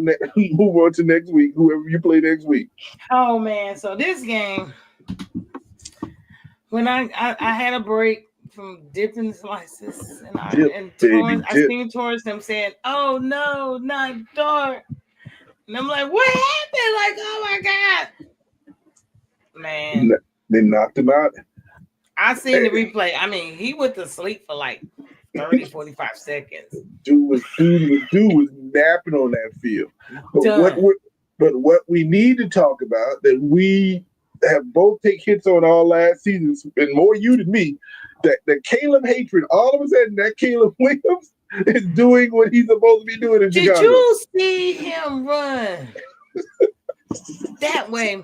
move on to next week. Whoever you play next week. Oh man, so this game, when I had a break from dipping slices, and Dip, baby, I dip. seen towards them saying, "Oh no, not dark," and I'm like, "What happened?" Like, oh my god, man! They knocked him out. I seen the replay. I mean, he went to sleep for like 30, 45 seconds. Dude was napping on that field. Done. But what we need to talk about that we have both take hits on all last season, and more you than me, that Caleb hatred. All of a sudden, that Caleb Williams is doing what he's supposed to be doing in Did Chicago. you see him run that way?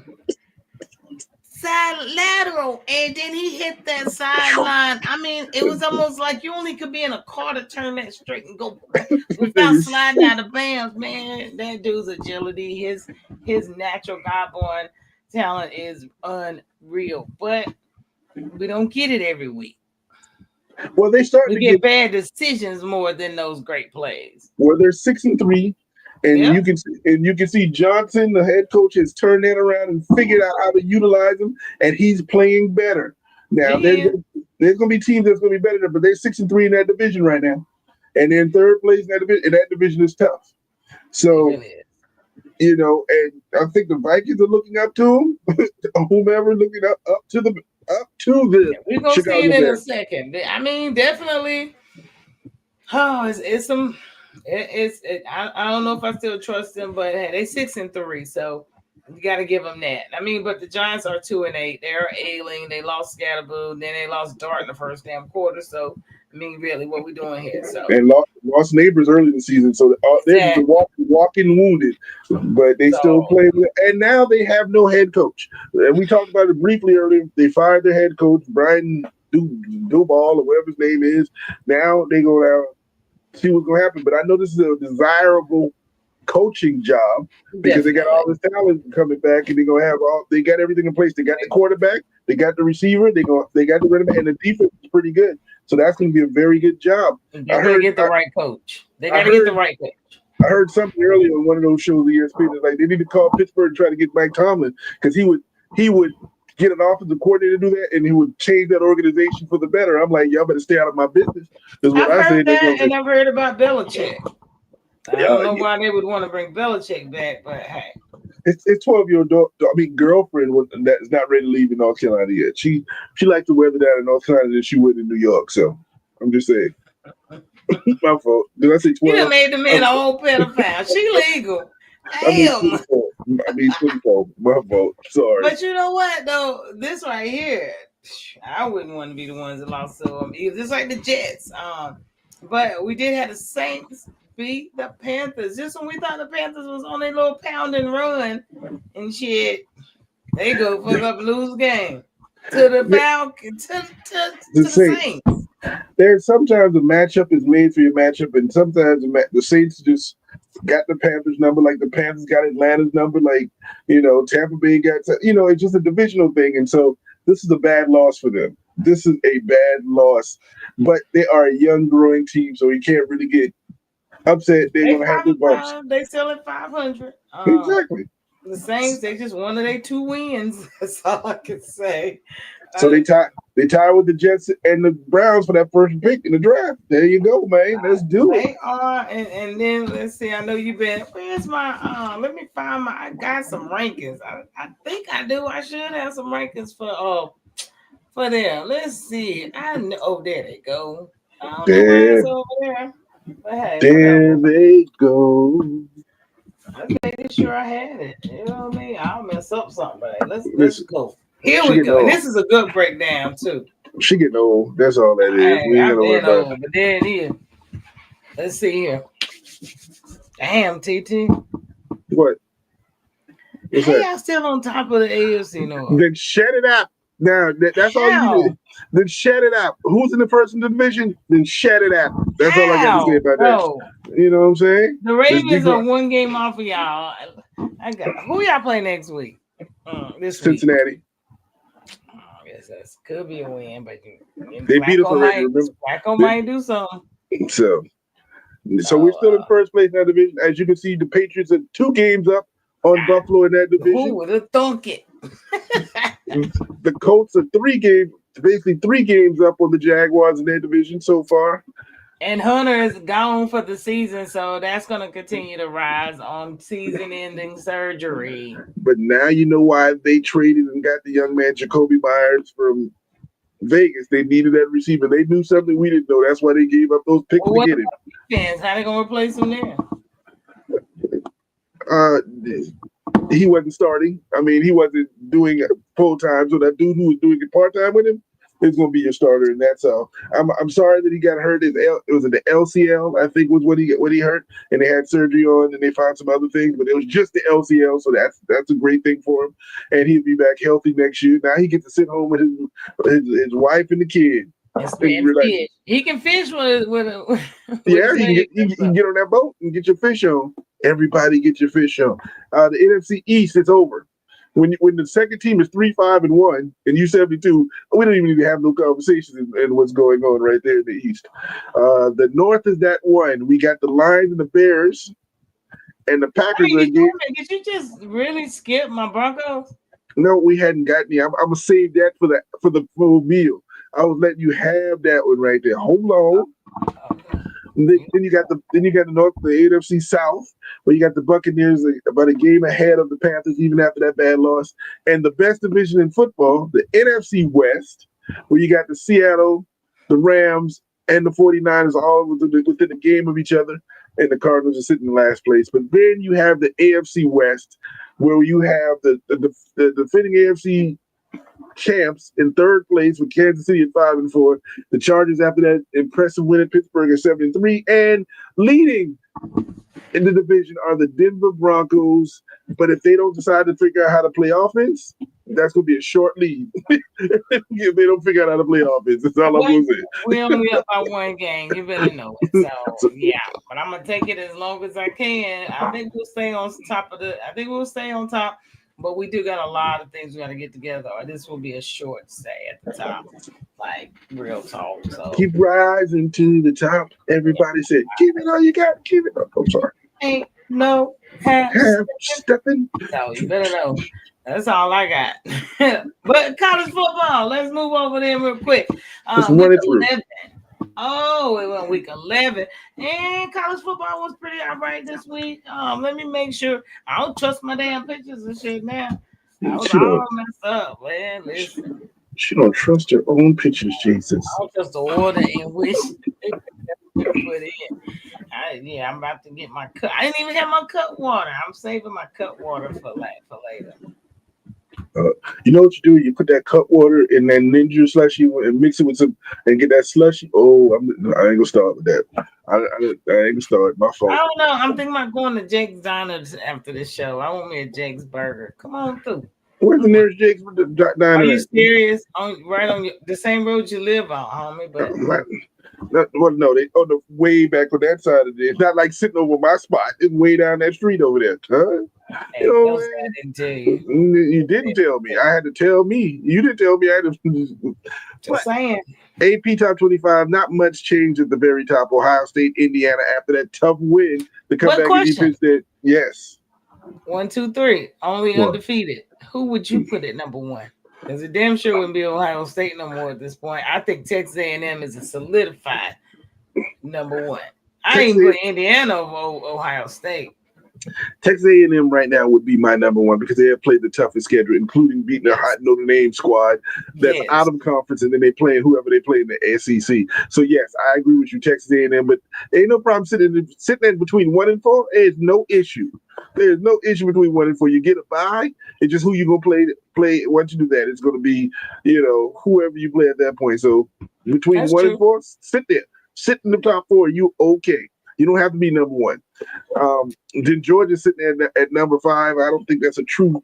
Side lateral, and then he hit that sideline. I mean, it was almost like you only could be in a car to turn that straight and go without sliding out of bounds. Man, that dude's agility, his natural God-born talent is unreal. But we don't get it every week. Well, they started to get bad decisions more than those great plays. Well, they're 6-3. And you can see Johnson, the head coach, has turned that around and figured out how to utilize him, and he's playing better. Now there's going to be teams that's going to be better, but they're 6-3 in that division right now, and they're in third place in that division. And that division is tough. So, and I think the Vikings are looking up to him. Whomever looking up to the We're gonna Chicago see it in Bears. a second. I mean, definitely. Oh, it's some. I don't know if I still trust them, but hey, they 6-3, so you got to give them that. I mean, but the Giants are 2-8. They're ailing. They lost Scatterboo, then they lost Dart in the first damn quarter. So I mean, really, what we doing here? So and lost neighbors early in the season, so they're just walking wounded, but they still play. And now they have no head coach. And we talked about it briefly earlier. They fired their head coach, Brian Duball, or whatever his name is. Now they go down. See what's going to happen. But I know this is a desirable coaching job because they got all this talent coming back, and they're going to have they got everything in place. They got the quarterback, they got the receiver, they got the running back, and the defense is pretty good. So that's going to be a very good job. They got to get the right coach. They got to get the right coach. I heard something earlier on one of those shows, ESPN, is like they need to call Pittsburgh and try to get Mike Tomlin because he would get an offensive coordinator to do that, and he would change that organization for the better. I'm like, y'all better stay out of my business. Is what I've I heard that, and I've heard about Belichick. I don't know why they would want to bring Belichick back, but hey. It's 12-year-old girlfriend that's not ready to leave in North Carolina yet. She likes to weather down in North Carolina than she would in New York. So I'm just saying. My fault. Did I say 12? You done made the man a whole pedophile. She legal. Damn. I mean 24. My fault. Sorry. But you know what though? This right here, I wouldn't want to be the ones that lost to them either. Just like the Jets. But we did have the Saints beat the Panthers. Just when we thought the Panthers was on their little pound and run and shit, they go fuck up lose game to the Falcons, to the Saints. There's sometimes a matchup is made for your matchup, and sometimes the Saints just got the Panthers number, like the Panthers got Atlanta's number, like Tampa Bay got. It's just a divisional thing, and so this is a bad loss for them. This is a bad loss, but they are a young, growing team, so you can't really get upset. They're going to have the bumps. They still at 500. Exactly. The Saints, they just one of their 2 wins. That's all I can say. So they tie with the Jets and the Browns for that first pick in the draft. There you go, man. Let's do it. They are, and then let's see. I know you've been. Where's my? Let me find my. I got some rankings. I think I do. I should have some rankings for them. Let's see. I know. Oh, there they go. I don't know where it's over there. But hey, there they go. I'm making sure I had it. You know what I mean? I'll mess up something, but let's go. Here we go. This is a good breakdown too. She getting old. That's all that is. Hey, I've been old, but there it is. Let's see here. Damn, TT. What? What's How that? y'all still on top of the AFC North? Then shut it out. Now that's all you How? need. Then shut it out. Who's in the first in the division? Then shut it out. That's all I got to say How? about that. No. You know what I'm saying? The Let's be Ravens are one game off of y'all. I got who y'all play next week? This week. Cincinnati. I guess that could be a win, but They beat us already. Remember? Flacco They, might do something. so we're So still in first place in that division. As you can see, the Patriots are 2 games up on Buffalo in that who division. would have thunk it? The Colts are 3 games up on the Jaguars in their division so far. And Hunter is gone for the season, so that's going to continue to rise on season-ending surgery. But now you know why they traded and got the young man Jacoby Myers from Vegas. They needed that receiver. They knew something we didn't know. That's why they gave up those picks to get him. Defense? How they going to replace him there? He wasn't starting. I mean, he wasn't doing it full time. So that dude who was doing it part time with him is going to be your starter, and that's all. I'm sorry that he got hurt. It was in the LCL, I think, was what he hurt, and they had surgery on, and they found some other things, but it was just the LCL, so that's a great thing for him, and he'll be back healthy next year. Now he gets to sit home with his wife and the kid. Fish. He can fish with yeah, you can get on that boat and get your fish on. Everybody get your fish on. The NFC East is over. When the second team is 3-5-1 and you 72, we don't even need to have no conversations in what's going on right there in the East. The North is that one. We got the Lions and the Bears, and the Packers are again. Did you just really skip my Broncos? No, we hadn't gotten it. I'm gonna save that for the full meal. I was letting you have that one right there. Hold on. Then you got the North, the NFC South, where you got the Buccaneers about a game ahead of the Panthers, even after that bad loss. And the best division in football, the NFC West, where you got the Seattle, the Rams, and the 49ers all within the game of each other. And the Cardinals are sitting in last place. But then you have the AFC West, where you have the defending AFC champs in third place with Kansas City at 5-4. The Chargers after that impressive win at Pittsburgh at 7-3, and leading in the division are the Denver Broncos. But if they don't decide to figure out how to play offense, that's going to be a short lead. If they don't figure out how to play offense, that's all I'm going to say. We only up by one game. You better know it. So yeah, but I'm gonna take it as long as I can. I think we'll stay on top. But we do got a lot of things we got to get together, or this will be a short stay at the top, like real talk. So keep rising to the top. Everybody said, "Keep it all you got. Keep it up." I'm sorry. Ain't no half stepping. So you better know. That's all I got. But college football, let's move over there real quick. Let's run it through. Oh, it went week 11. And college football was pretty all right this week. Let me make sure. I don't trust my damn pictures and shit now. I was all messed up, man. Listen. She don't trust her own pictures, Jesus. I don't trust the order in which they put in. I'm about to get my cut. I didn't even have my cut water. I'm saving my cut water for later. You know what you do? You put that cut water in that ninja slushy and mix it with some and get that slushy. Oh, I ain't gonna start with that. I ain't gonna start. My fault. I don't know. I'm thinking about going to Jake's Diner after this show. I want me a Jake's Burger. Come on through. Where's the nearest Jake's Diner? Are you serious? Right on the same road you live on, homie? But no, they the way back on that side of it. It's not like sitting over my spot. It's way down that street over there. Huh? Hey, I didn't tell you. You didn't tell me. I had to tell me. You didn't tell me. I had to. Just saying. AP top 25. Not much change at the very top. Ohio State, Indiana. After that tough win, to come back and defense that. Yes. 1, 2, 3. Only undefeated. Who would you put at number 1? Because it damn sure wouldn't be Ohio State no more at this point. I think Texas A&M is a solidified number 1. I ain't put Indiana over Ohio State. Texas A&M right now would be my number 1 because they have played the toughest schedule, including beating a hot Notre Dame squad that's out of conference, and then they play whoever they play in the SEC. So yes, I agree with you, Texas A&M, but ain't no problem sitting in between 1 and 4. There's no issue. There's no issue between 1 and 4. You get a bye. It's just who you gonna play. Once you do that, it's gonna be whoever you play at that point. So between 1 and 4, sit there, sit in the top 4. You okay? You don't have to be number one. Then Georgia's sitting there at number 5. I don't think that's a true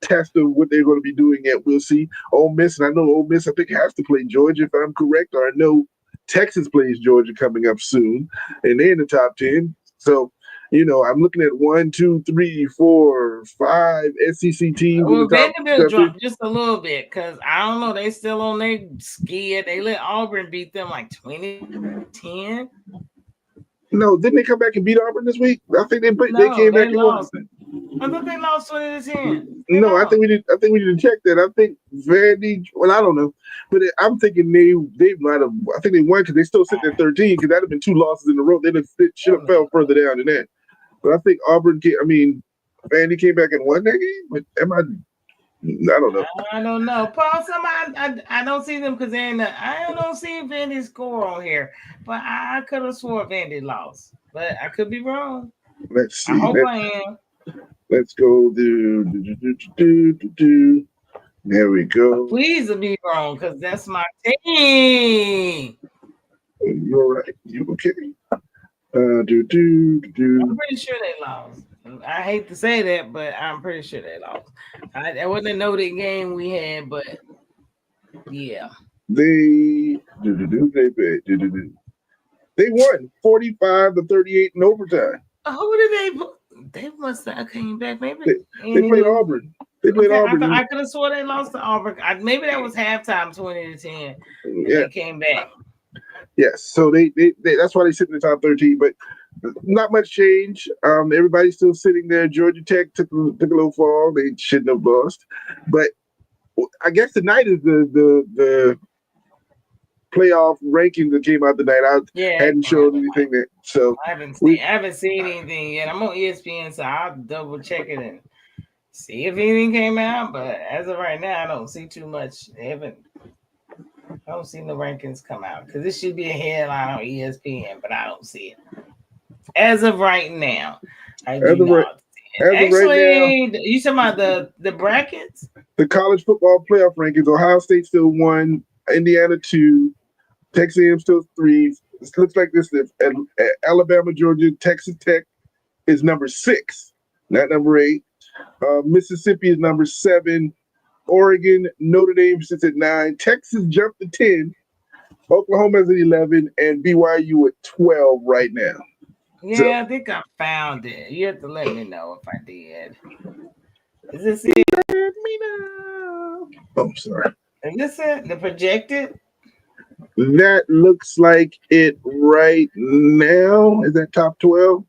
test of what they're going to be doing yet. We'll see. Ole Miss, and I know Ole Miss, I think, has to play Georgia if I'm correct, or I know Texas plays Georgia coming up soon, and they're in the top 10. So, I'm looking at 1, 2, 3, 4, 5 SEC teams in the Well, top. Vanderbilt dropped just a little bit because I don't know. They still on their skid. They let Auburn beat them like 2010. No, didn't they come back and beat Auburn this week? I think they came back and lost. won. I thought they lost 2010. No, I think we need to check that. I think Vandy. Well, I don't know, but I'm thinking they might have. I think they won because they still sit at 13 because that'd have been 2 losses in a row. They should have fell further down than that. But I think Auburn. Vandy came back and won that game. But I don't know. I don't know. Paul, I don't see them because I don't see Vandy score on here. But I could have swore Vandy lost. But I could be wrong. Let's see. I hope I am. Let's go. There we go. Please be wrong because that's my team. You're right. You okay? I'm pretty sure they lost. I hate to say that, but I'm pretty sure they lost. I wasn't a noted game we had, but yeah. They won 45-38 in overtime. Who did they? They must have came back. Maybe they played Auburn. They played Auburn. I could have sworn they lost to Auburn. Maybe that was halftime, 2010. Yeah, they came back. Yes, so they that's why they sit in the top 13. But not much change. Everybody's still sitting there. Georgia Tech took a little fall. They shouldn't have lost. But I guess tonight is the playoff ranking that came out tonight. I hadn't shown anything that. So I haven't seen anything yet. I'm on ESPN, so I'll double check it and see if anything came out. But as of right now, I don't see too much. I don't see the rankings come out because this should be a headline on ESPN, but I don't see it. As of right now, I do not see it. Actually, right now, you talking about the brackets? The college football playoff rankings, Ohio State still 1, Indiana 2, Texas A&M still 3. It looks like this Alabama, Georgia, Texas Tech is number 6, not number 8. Mississippi is number 7. Oregon, Notre Dame sits at 9. Texas jumped to 10. Oklahoma's at 11, and BYU at 12 right now. Yeah, so, I think I found it. You have to let me know if I did. Is this it? Let me know. Oh, I'm sorry. Is this it? The projected? That looks like it right now. Is that top 12?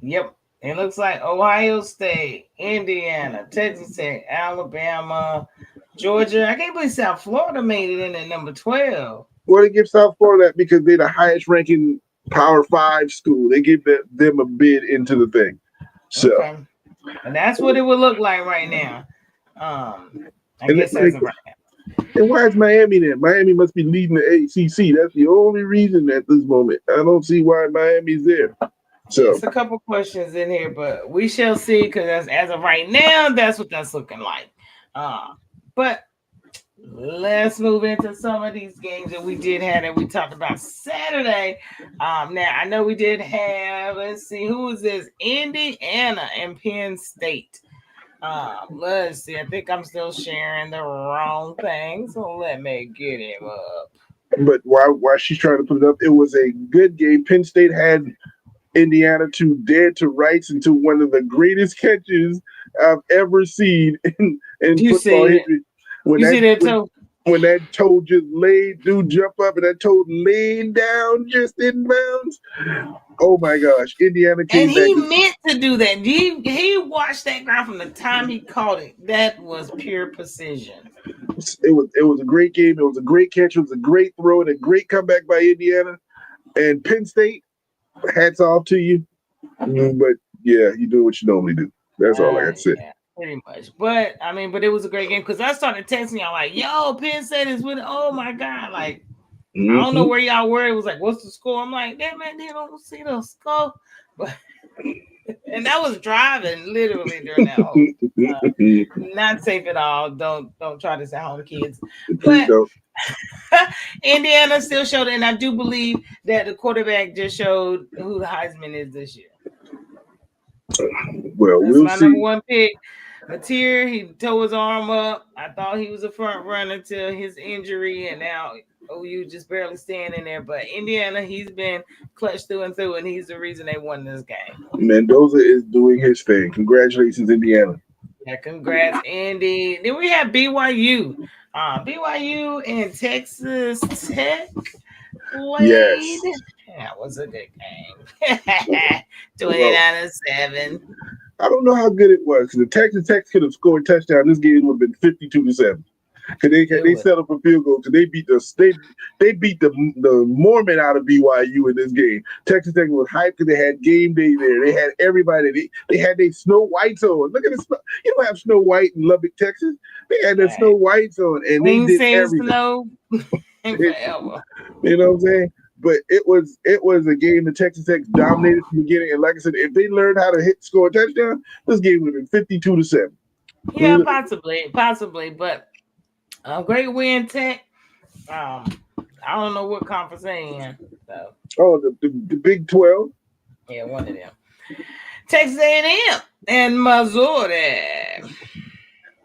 Yep. It looks like Ohio State, Indiana, Texas Tech, Alabama, Georgia. I can't believe South Florida made it in at number 12. Well, they give South Florida that because they're the highest ranking Power 5 school. They give them a bid into the thing. So, okay. And that's what it would look like right now. I guess that's right now. And why is Miami there? Miami must be leading the ACC. That's the only reason at this moment. I don't see why Miami's there. So there's a couple questions in here, but we shall see because as of right now, that's what that's looking like. But let's move into some of these games that we did have that we talked about Saturday. Now I know we did have. Let's see, who is this? Indiana and Penn State. Let's see. I think I'm still sharing the wrong thing, so let me get him up. But while she's trying to put it up, it was a good game. Penn State had Indiana to dead to rights into one of the greatest catches I've ever seen in football history. When that toe just laid, dude jump up and that toe laid down just in bounds. Oh my gosh, Indiana came back. And he meant to do that. He watched that ground from the time he caught it. That was pure precision. It was a great game. It was a great catch. It was a great throw and a great comeback by Indiana. And Penn State, hats off to you. But yeah, you do what you normally do. That's all I got to say. Yeah, pretty much. But it was a great game because I started texting y'all like, yo, Penn State is winning. Oh my God. Like, I don't know where y'all were. It was like, what's the score? I'm like, damn man, they don't see the score. But and that was driving literally during that whole not safe at all. Don't try this at home, kids. But Indiana still showed it, and I do believe that the quarterback just showed who the Heisman is this year. Well, That's we'll my number see. one pick. Mateer, he tore his arm up. I thought he was a front runner till his injury, and now OU just barely standing there. But Indiana, he's been clutched through and through, and he's the reason they won this game. Mendoza is doing his thing. Congratulations, Indiana. Yeah, congrats, Andy. Then we have BYU. BYU and Texas Tech played. Yes. That was a good game. Well, 29-7. I don't know how good it was because the Texas Tech could have scored a touchdown. This game would have been 52-7. Because they settled for field goal because they beat the Mormon out of BYU in this game. Texas Tech was hyped because they had game day there. They had everybody. They had their Snow Whites on. Look at this. You don't have Snow White in Lubbock, Texas. They had their Snow Whites on, and We they ain't did seen everything. snow in forever. You know what I'm saying? But it was a game that Texas Tech dominated from the beginning. And like I said, if they learned how to score a touchdown, this game would have been 52-7. Yeah, possibly, but a great win, Tech. I don't know what conference they in. So. Oh, the Big 12. Yeah, one of them. Texas A&M and Missouri.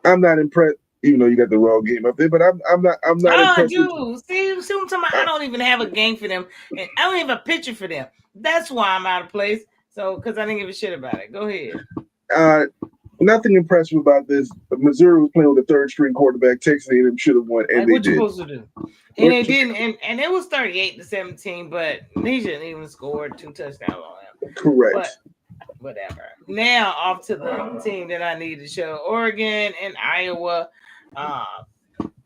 I'm not impressed, even though you got the wrong game up there. But I'm not impressed. Dude, see what I'm talking about? I don't even have a game for them, and I don't even have a picture for them. That's why I'm out of place. So, because I didn't give a shit about it. Go ahead. Nothing impressive about this. Missouri was playing with a third string quarterback. Texas A&M should have won, and like, they what did. You supposed to do? And they didn't, and it was 38-17, but they shouldn't even scored 2 touchdowns on them. Correct. But whatever. Now off to the team that I need to show: Oregon and Iowa.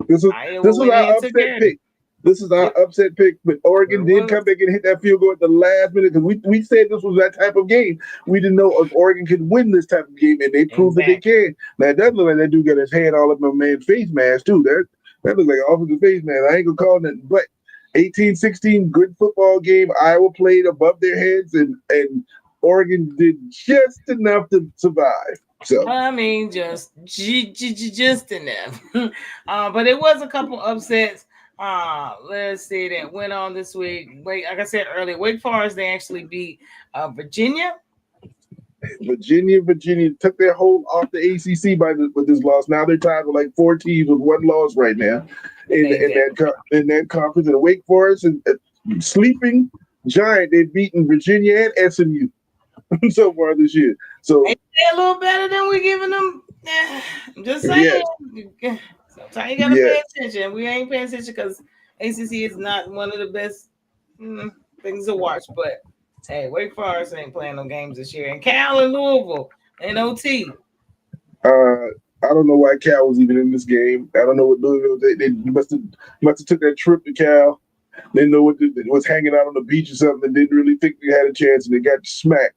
This was our upset pick. This is our upset pick, but Oregon did come back and hit that field goal at the last minute because we said this was that type of game. We didn't know if Oregon could win this type of game, and they proved that they can. Now, it does look like that dude got his hand all up my man's face mask, too. That looks like an offensive face mask. I ain't going to call nothing. But 18-16, good football game. Iowa played above their heads, and Oregon did just enough to survive. So I mean, just enough. But it was a couple upsets. Let's see that went on this week. Like I said earlier, Wake Forest, they actually beat Virginia. Virginia took their hold off the ACC with this loss. Now they're tied with like 4 teams with 1 loss right now in that conference. And Wake Forest and sleeping giant, they've beaten Virginia and SMU so far this year. So they a little better than we're giving them. I'm just saying. Yes. Sometimes you gotta pay attention. We ain't paying attention because ACC is not one of the best things to watch. But hey, Wake Forest ain't playing no games this year. And Cal and Louisville and OT. I don't know why Cal was even in this game. I don't know what Louisville. They must have took that trip to Cal. They know what was hanging out on the beach or something. And didn't really think they had a chance, and they got smacked.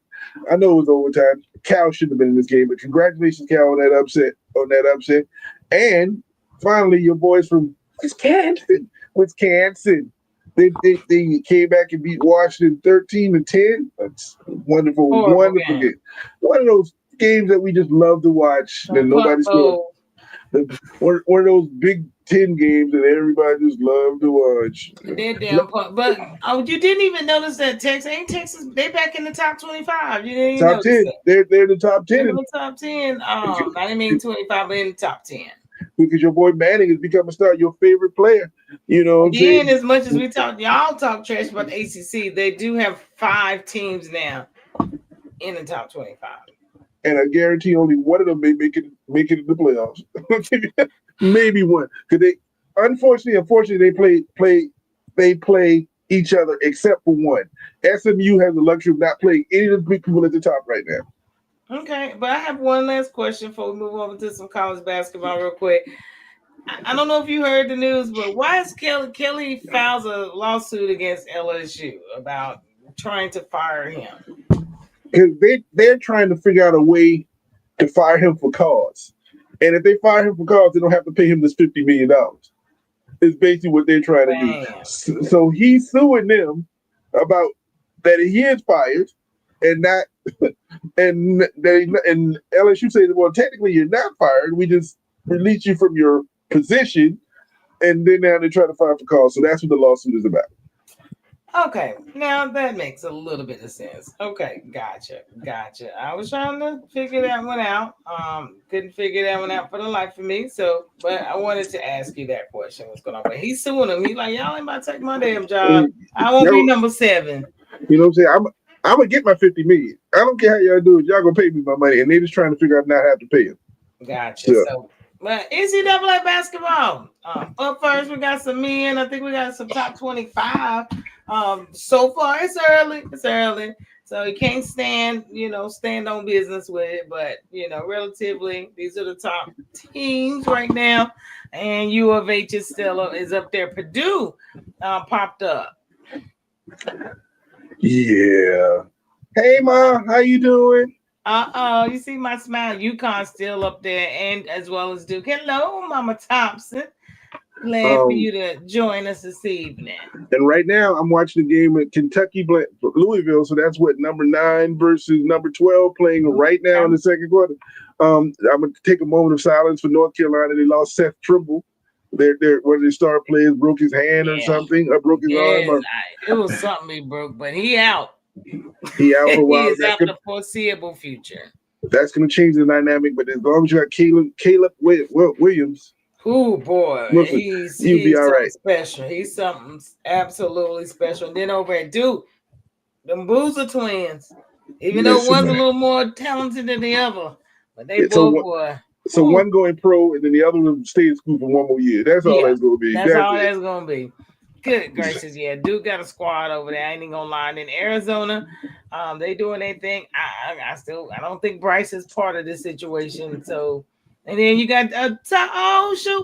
I know it was overtime. Cal shouldn't have been in this game, but congratulations, Cal, on that upset. And finally, your boys from Wisconsin. They came back and beat Washington 13-10. That's wonderful, wonderful game. One of those games that we just love to watch. And nobody scored. One of those Big Ten games that everybody just loved to watch. But you didn't even notice that Texas, they back in the top 25. You didn't top 10. They're in the top 10. They're in the top 10. I didn't mean 25, but in the top 10. Because your boy Manning has become a star, your favorite player. You know what I'm saying? As much as y'all talk trash about the ACC, they do have 5 teams now in the top 25. And I guarantee only one of them may make it in the playoffs. Maybe one. Because unfortunately, they play each other except for one. SMU has the luxury of not playing any of the big people at the top right now. Okay, but I have one last question before we move over to some college basketball real quick. I don't know if you heard the news, but why is Kelly files a lawsuit against LSU about trying to fire him? Because they're trying to figure out a way to fire him for cause. And if they fire him for cause, they don't have to pay him this $50 million. It's basically what they're trying to do. So he's suing them about that he is fired and not and LSU says, well, technically you're not fired. We just release you from your position and then now they're trying to file for cause. So that's what the lawsuit is about. Okay, now that makes a little bit of sense. Okay, gotcha. I was trying to figure that one out. Couldn't figure that one out for the life of me. So, but I wanted to ask you that question. What's going on? But he's suing him. He's like, y'all ain't about to take my damn job. I won't be number 7. You know what I'm saying? I'm gonna get my 50 million. I don't care how y'all do it. Y'all gonna pay me my money, and they're just trying to figure out not have to pay him. Gotcha. So, but NCAA basketball. Up first, we got some men. I think we got some top 25. So far, it's early. So you can't stand on business with it. But relatively, these are the top teams right now. And U of H is up there. Purdue popped up. Yeah. Hey, Ma, how you doing? You see my smile. UConn still up there, and as well as Duke. Hello, Mama Thompson. Glad for you to join us this evening. And right now, I'm watching the game at Kentucky Louisville. So that's what number 9 versus number 12 playing right now in the second quarter. I'm gonna take a moment of silence for North Carolina. They lost Seth Trimble. One of their star players broke his hand or something, or broke his arm. It was something he broke, but he out. He out for a while. He is out in the foreseeable future. That's going to change the dynamic, but as long as you got Caleb Williams. Oh boy, he's be all right. Special. He's something absolutely special. And then over at Duke, them Boozer twins. Even though one's a little more talented than the other, but they both were. So one going pro, and then the other one stay in school for one more year. That's all that's going to be. That's all that's going to be. Good gracious, yeah. Duke got a squad over there. I ain't even gonna lie. And in Arizona, they doing their thing. I don't think Bryce is part of this situation. So, and then you got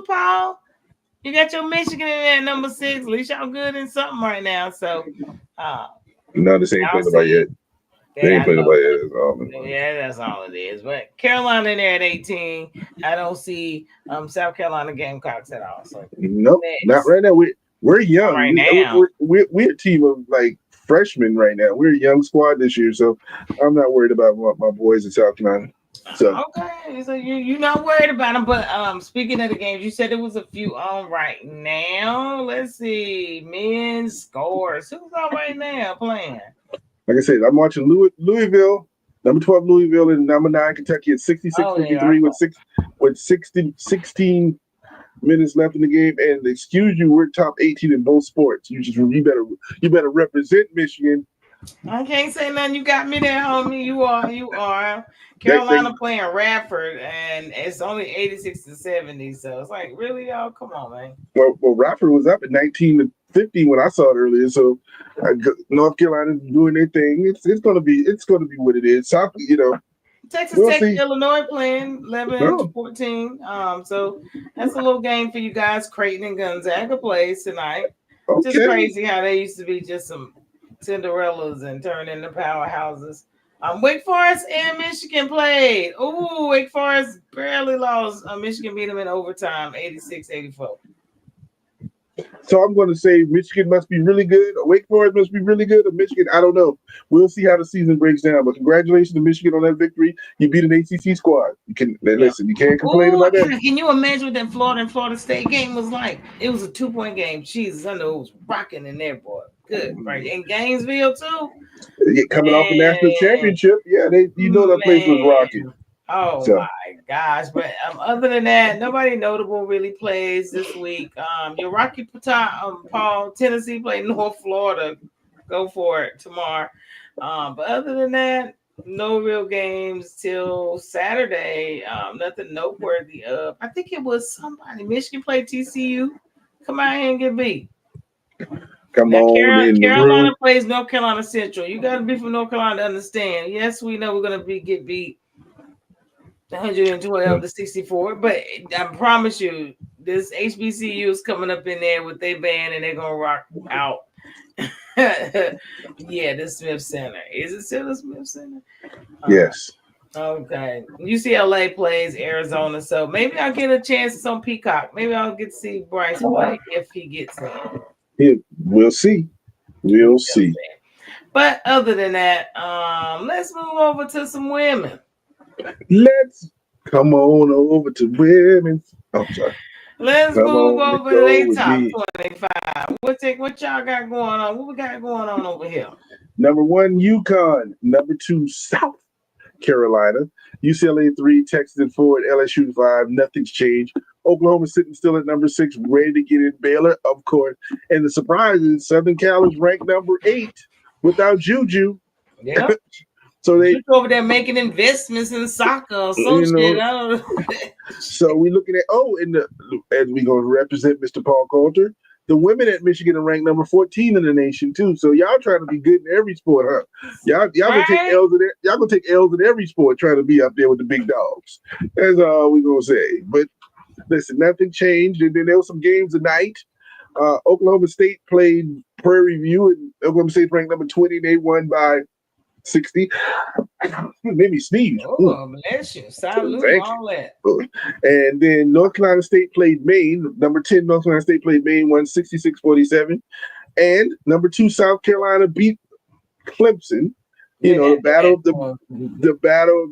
Paul. You got your Michigan in there at number 6. At least y'all good in something right now. So, no, this ain't playing about yet. They ain't playing about yet. Yeah, that's all it is. But Carolina in there at 18. I don't see South Carolina Gamecocks at all. So nope, not right now. We're young right now. We're a team of like freshmen right now. We're a young squad this year, so I'm not worried about my boys in South Carolina. So okay, so you're not worried about them. But speaking of the games, you said there was a few on right now. Let's see, men's scores. Who's on right now playing? Like I said, I'm watching Louisville, number 12 Louisville, and number 9 Kentucky at 66-53 with 16 minutes left in the game. And excuse you, we're top 18 in both sports. You better represent Michigan. I can't say nothing. You got me there, homie. You are. Carolina playing Radford, and it's only 86-70. So it's like, really, y'all? Come on, man. Well, Radford was up at 19-50 when I saw it earlier. So North Carolina's doing their thing. It's gonna be what it is. South, Texas Tech, Illinois playing 11-14. So that's a little game for you guys. Creighton and Gonzaga plays tonight. Okay. Just crazy how they used to be just some Cinderellas and turn into powerhouses. Wake Forest and Michigan played. Ooh, Wake Forest barely lost. Michigan beat them in overtime, 86-84. So I'm going to say Michigan must be really good. Wake Forest must be really good. Or Michigan, I don't know. We'll see how the season breaks down. But congratulations to Michigan on that victory. You beat an ACC squad. Listen. You can't complain about that. Can you imagine what that Florida and Florida State game was like? It was a 2-point game. Jesus, I know it was rocking in there, boy. Good, right? In Gainesville too. Coming off the national championship, that place was rocking. Oh my gosh! But other than that, nobody notable really plays this week. Your Rocky Paul, Tennessee played North Florida. Go for it tomorrow. But other than that, no real games till Saturday. Nothing noteworthy of. I think it was somebody. Michigan played TCU. Come out here and get beat. Carolina plays North Carolina Central. You got to be from North Carolina to understand. Yes, we know we're going to get beat 112-64, but I promise you, this HBCU is coming up in there with their band and they're going to rock out. Yeah, the Smith Center. Is it still the Smith Center? Yes. Okay. UCLA plays Arizona, so maybe I'll get a chance on Peacock. Maybe I'll get to see Bryce play if he gets in. Yeah, we'll see. We'll see. But other than that, let's move over to some women. Let's come on over to women. Oh, sorry. Let's Come move on, over to Nicole, their with top me. 25. What y'all got going on? What we got going on over here? Number 1, Yukon. Number 2, South Carolina. UCLA 3, Texas at 4, LSU 5. Nothing's changed. Oklahoma sitting still at number 6, ready to get in. Baylor, of course. And the surprise is Southern Cal is ranked number 8 without Juju. Yeah. So they You over there making investments in soccer or some shit. I don't know. So we looking at as we gonna represent Mr. Paul Coulter. The women at Michigan are ranked number 14 in the nation too. So y'all trying to be good in every sport, huh? Y'all gonna take Right? L's in it. Y'all gonna take L's in every sport, trying to be up there with the big dogs. That's all we gonna say. But listen, nothing changed. And then there was some games tonight. Oklahoma State played Prairie View, and Oklahoma State ranked number 20. They won by 60. Made me sneeze. Oh, bless you. Salute, Thank all that. you. And then North Carolina State played Maine. Number 10, North Carolina State played Maine, won 66-47. And number 2, South Carolina beat Clemson. You know, the battle of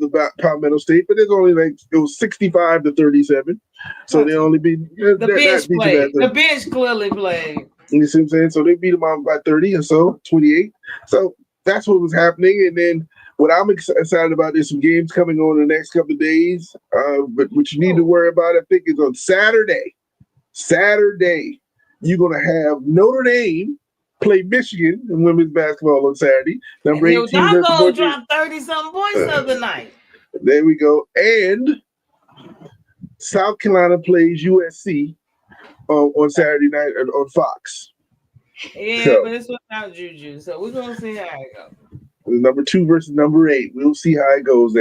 the Palmetto State, but it's only it was 65-37. So they only beat the bench played. The bench clearly played. You see what I'm saying? So they beat them out by 30 or so, 28. So that's what was happening. And then what I'm excited about, there's some games coming on in the next couple of days. But what you need to worry about, I think, is on Saturday. Saturday, you're going to have Notre Dame play Michigan in women's basketball on Saturday. Number 18. Y'all dropped 30-something points the other night. There we go. And South Carolina plays USC on Saturday night on Fox. Yeah, but it's without Juju, so we're gonna see how it goes. Number 2 versus number 8. We'll see how it goes.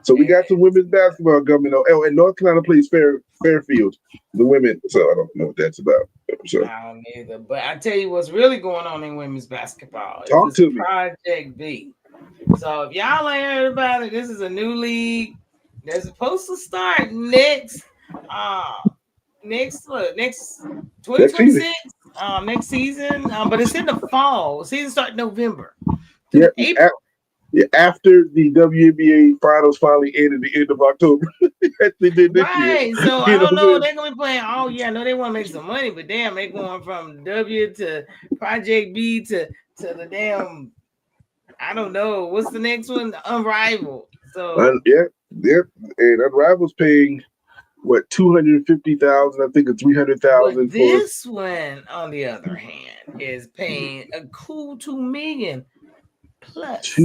So we got some women's basketball coming on. Oh, and North Carolina plays Fairfield, the women. So I don't know what that's about. So. I don't either. But I tell you what's really going on in women's basketball. Talk to me. Project B. So if y'all ain't heard about it, this is a new league. They're supposed to start next 2026 next season, but it's in the fall. Season start November. Yeah, after the WNBA finals finally ended the end of October. They did this year. So I don't know. They're gonna be playing all year. I know they want to make some money, but damn, they're going from W to Project B to the damn. I don't know what's the next one. Unrivaled. So yeah, and Unrival's paying what $250,000, I think, or $300,000. This one, on the other hand, is paying a cool $2 million plus.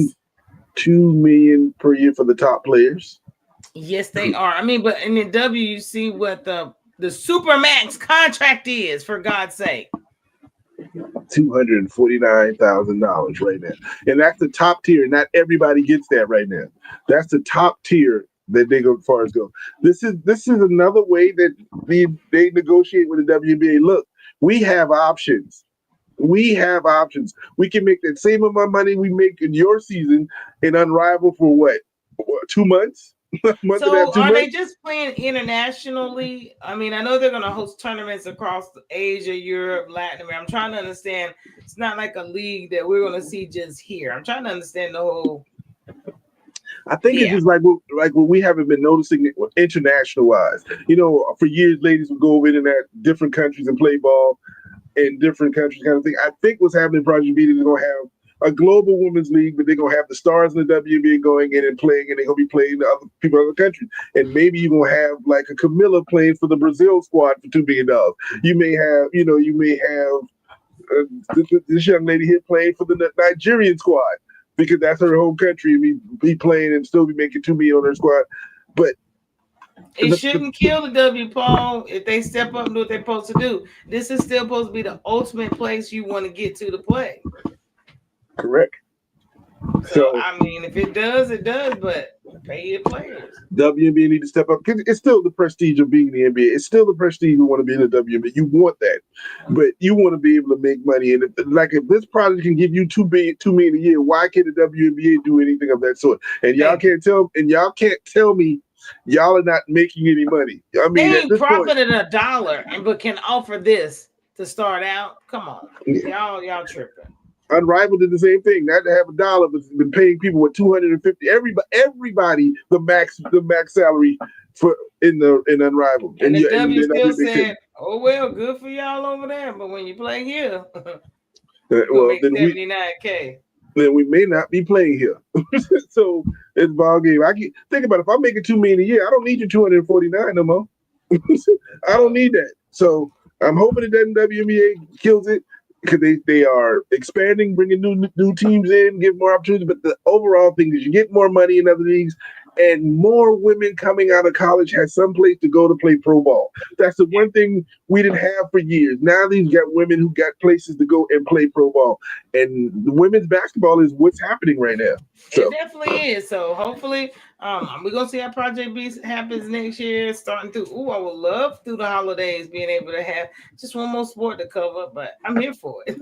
$2 million per year for the top players. Yes, they are. I mean, but in the W, you see what the Supermax contract is, for God's sake. $249,000 right now, and that's the top tier. Not everybody gets that right now. That's the top tier that they go as far as go. This is another way that they negotiate with the WNBA. Look, we have options. We can make that same amount of money we make in your season in Unrivaled for what 2 months? So are they just playing internationally? I mean, I know they're going to host tournaments across Asia, Europe, Latin America. I'm trying to understand. It's not like a league that we're going to see just here. I'm trying to understand the whole. I think it's just like what we haven't been noticing international wise. You know, for years, ladies would go over to different countries and play ball in different countries, kind of thing. I think what's happening in Project B is they're going to have a global women's league, but they're going to have the stars in the WNBA going in and playing, and they're going to be playing the other people in other countries. And maybe you're going to have like a Camilla playing for the Brazil squad for $2 billion. You may have this young lady here playing for the Nigerian squad because that's her home country, and be playing and still be making $2 million on her squad. But it shouldn't kill the W, Paul, if they step up and do what they're supposed to do. This is still supposed to be the ultimate place you want to get to play. Correct. So I mean, if it does, but pay your players. WNBA need to step up because it's still the prestige of being in the NBA. It's still the prestige you want to be in the WNBA. You want that, but you want to be able to make money. And if this product can give you $2 million a year, why can't the WNBA do anything of that sort? And y'all can't tell me y'all are not making any money. I mean, they ain't profited $1, but can offer this to start out. Come on, y'all tripping. Unrivaled did the same thing. Not to have $1, but been paying people with $250. Everybody, the max salary for in Unrivaled, And the and W then still they said, couldn't. "Oh well, good for y'all over there." But when you play here, you're gonna Well, make 79K. then we may not be playing here. So it's ball game. I get, think about it, if I'm making $2 million a year, I don't need your 249 no more. I don't need that. So I'm hoping that the WNBA kills it because they are expanding, bringing new teams in, give more opportunities. But the overall thing is you get more money in other leagues, and more women coming out of college has some place to go to play pro ball. That's the one thing we didn't have for years. Now these got women who got places to go and play pro ball, and the women's basketball is what's happening right now. It So definitely is. So hopefully, we're gonna see how Project B happens next year. Starting through. Ooh, I would love through the holidays being able to have just one more sport to cover. But I'm here for it.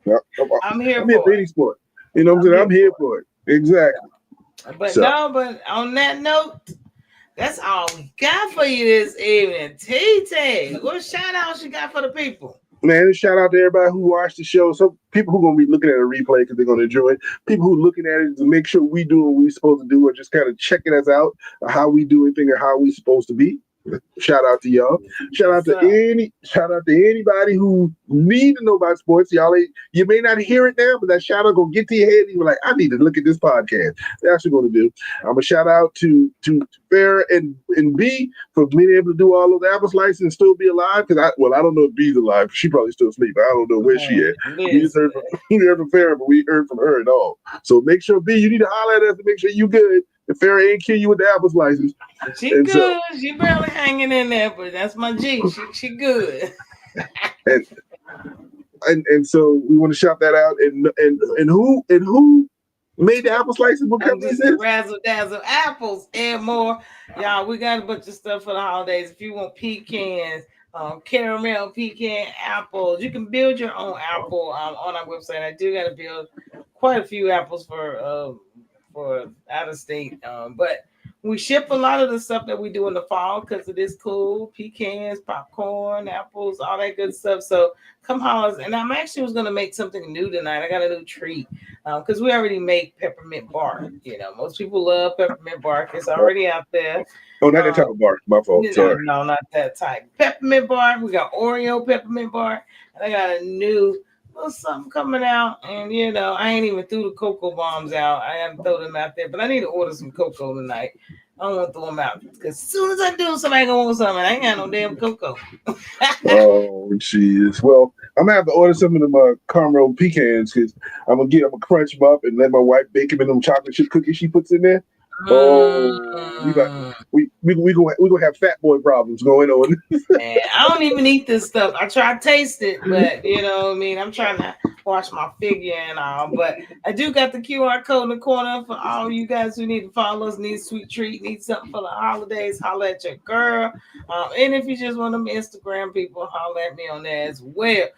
yeah, I'm here I'm here for for it. any sport. You know what I'm I'm saying? here I'm here for for it. Exactly. it. But So. no, but on that note, that's all we got for you this evening. T. What shout outs you got for the people? Man, and shout out to everybody who watched the show. Some people who gonna be looking at a replay because they're gonna enjoy it. People who looking at it to make sure we do what we supposed to do, or just kind of checking us out, how we do anything, or how we supposed to be. Shout out to y'all. Yes, sir. Shout out to anybody who need to know about sports. Y'all ain't, you may not hear it now, but that shout out gonna get to your head. And you're like, I need to look at this podcast. That's what I'm gonna do. I'm gonna shout out to Farrah and B for being able to do all of the Apple's license and still be alive. Because I don't know if B's alive. She probably still asleep. I don't know where she Man, at. We just listen. heard from we heard from Farrah, but we heard from her at all. So make sure B, you need to holler at us to make sure you good. If Farrah ain't kill you with the Apple's license. She And so good. She barely hanging in there, but that's my G. She good. and and so we want to shout that out. And who made the apple slices? What I'm company is just the this? razzle dazzle apples and more. Y'all, we got a bunch of stuff for the holidays. If you want pecans, caramel pecan apples, you can build your own apple on our website. I do got to build quite a few apples for out of state, but we ship a lot of the stuff that we do in the fall because it is cool. Pecans, popcorn, apples, all that good stuff. So come holler. And I'm actually was gonna make something new tonight. I got a new treat because we already make peppermint bark. You know, most people love peppermint bark. It's already out there. Oh, not that Um, type of bar. My fault. no, Sorry. no, not that type. Peppermint bark. We got Oreo peppermint bark, and I got a new little something coming out. And I ain't even threw the cocoa bombs out. I haven't throw them out there, but I need to order some cocoa tonight. I don't want to throw them out because as soon as I do, somebody gonna want something. I ain't got no damn cocoa. Oh, jeez. Well, I'm gonna have to order some of them caramel pecans because I'm gonna crunch them up and let my wife bake them in them chocolate chip cookies she puts in there. Oh, Mm. we gonna have fat boy problems going on. Man, I don't even eat this stuff. I try to taste it, but you know what I mean? I'm trying to watch my figure and all. But I do got the QR code in the corner for all you guys who need to follow us, need a sweet treat, need something for the holidays, holler at your girl. And if you just want them Instagram people, holler at me on there as well.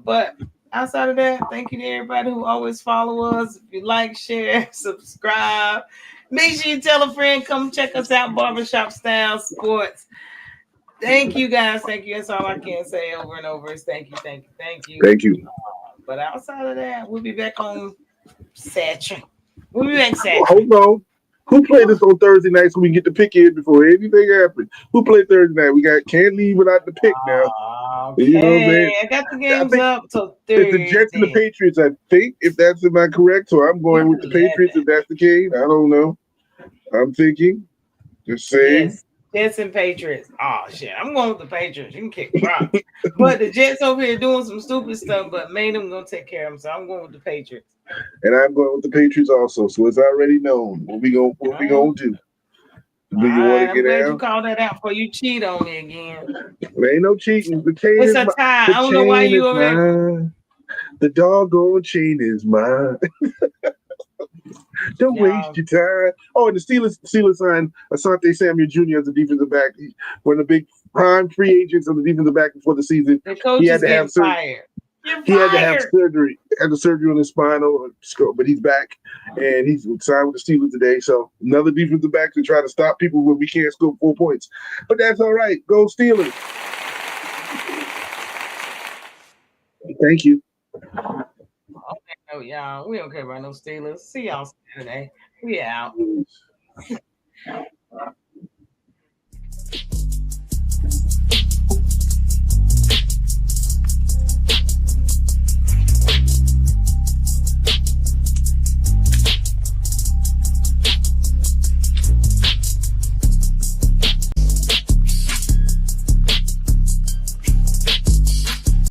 But outside of that, thank you to everybody who always follow us. If you like, share, subscribe. Make sure you tell a friend, come check us out, Barbershop Style Sports. Thank you guys. Thank you. That's all I can say over and over is thank you, thank you, thank you. Thank you. But outside of that, we'll be back on Saturday. We'll be back Hold Saturday. on. Who played this on Thursday night so we can get the pick in before anything happens? Who played Thursday night? We can't leave without the pick now. You know what I'm Okay. saying? I got the I games think up till it's the Jets and the Thursday. Patriots, I think, if that's am I correct. So I'm going with the 11. Patriots if that's the case. I don't know. I'm thinking. Just saying. Yes. Jets and Patriots. Oh shit. I'm going with the Patriots. You can kick rocks. But the Jets over here doing some stupid stuff, but made them gonna take care of them. So I'm going with the Patriots. And I'm going with the Patriots also. So it's already known what we gonna All do. Do you want right. to I'm get glad you out? called that out before you cheat on me again. There ain't no cheating. The chain It's is a mine. tie. The I don't know why chain you is over there. mine. The doggone chain is mine. Don't waste Y'all, your time. Oh, and the Steelers signed Asante Samuel Jr. as a defensive back. One of the big prime free agents on the defensive back before the season. the He coach had is to have getting surgery. fired. You're He had to have fired. surgery. Had the surgery on his spinal, but he's back and he's signed with the Steelers today. So another defensive back to try to stop people when we can't score 4 points. But that's all right. Go Steelers. Thank you. Okay, no, y'all. We don't care about no Steelers. See y'all Saturday. We out.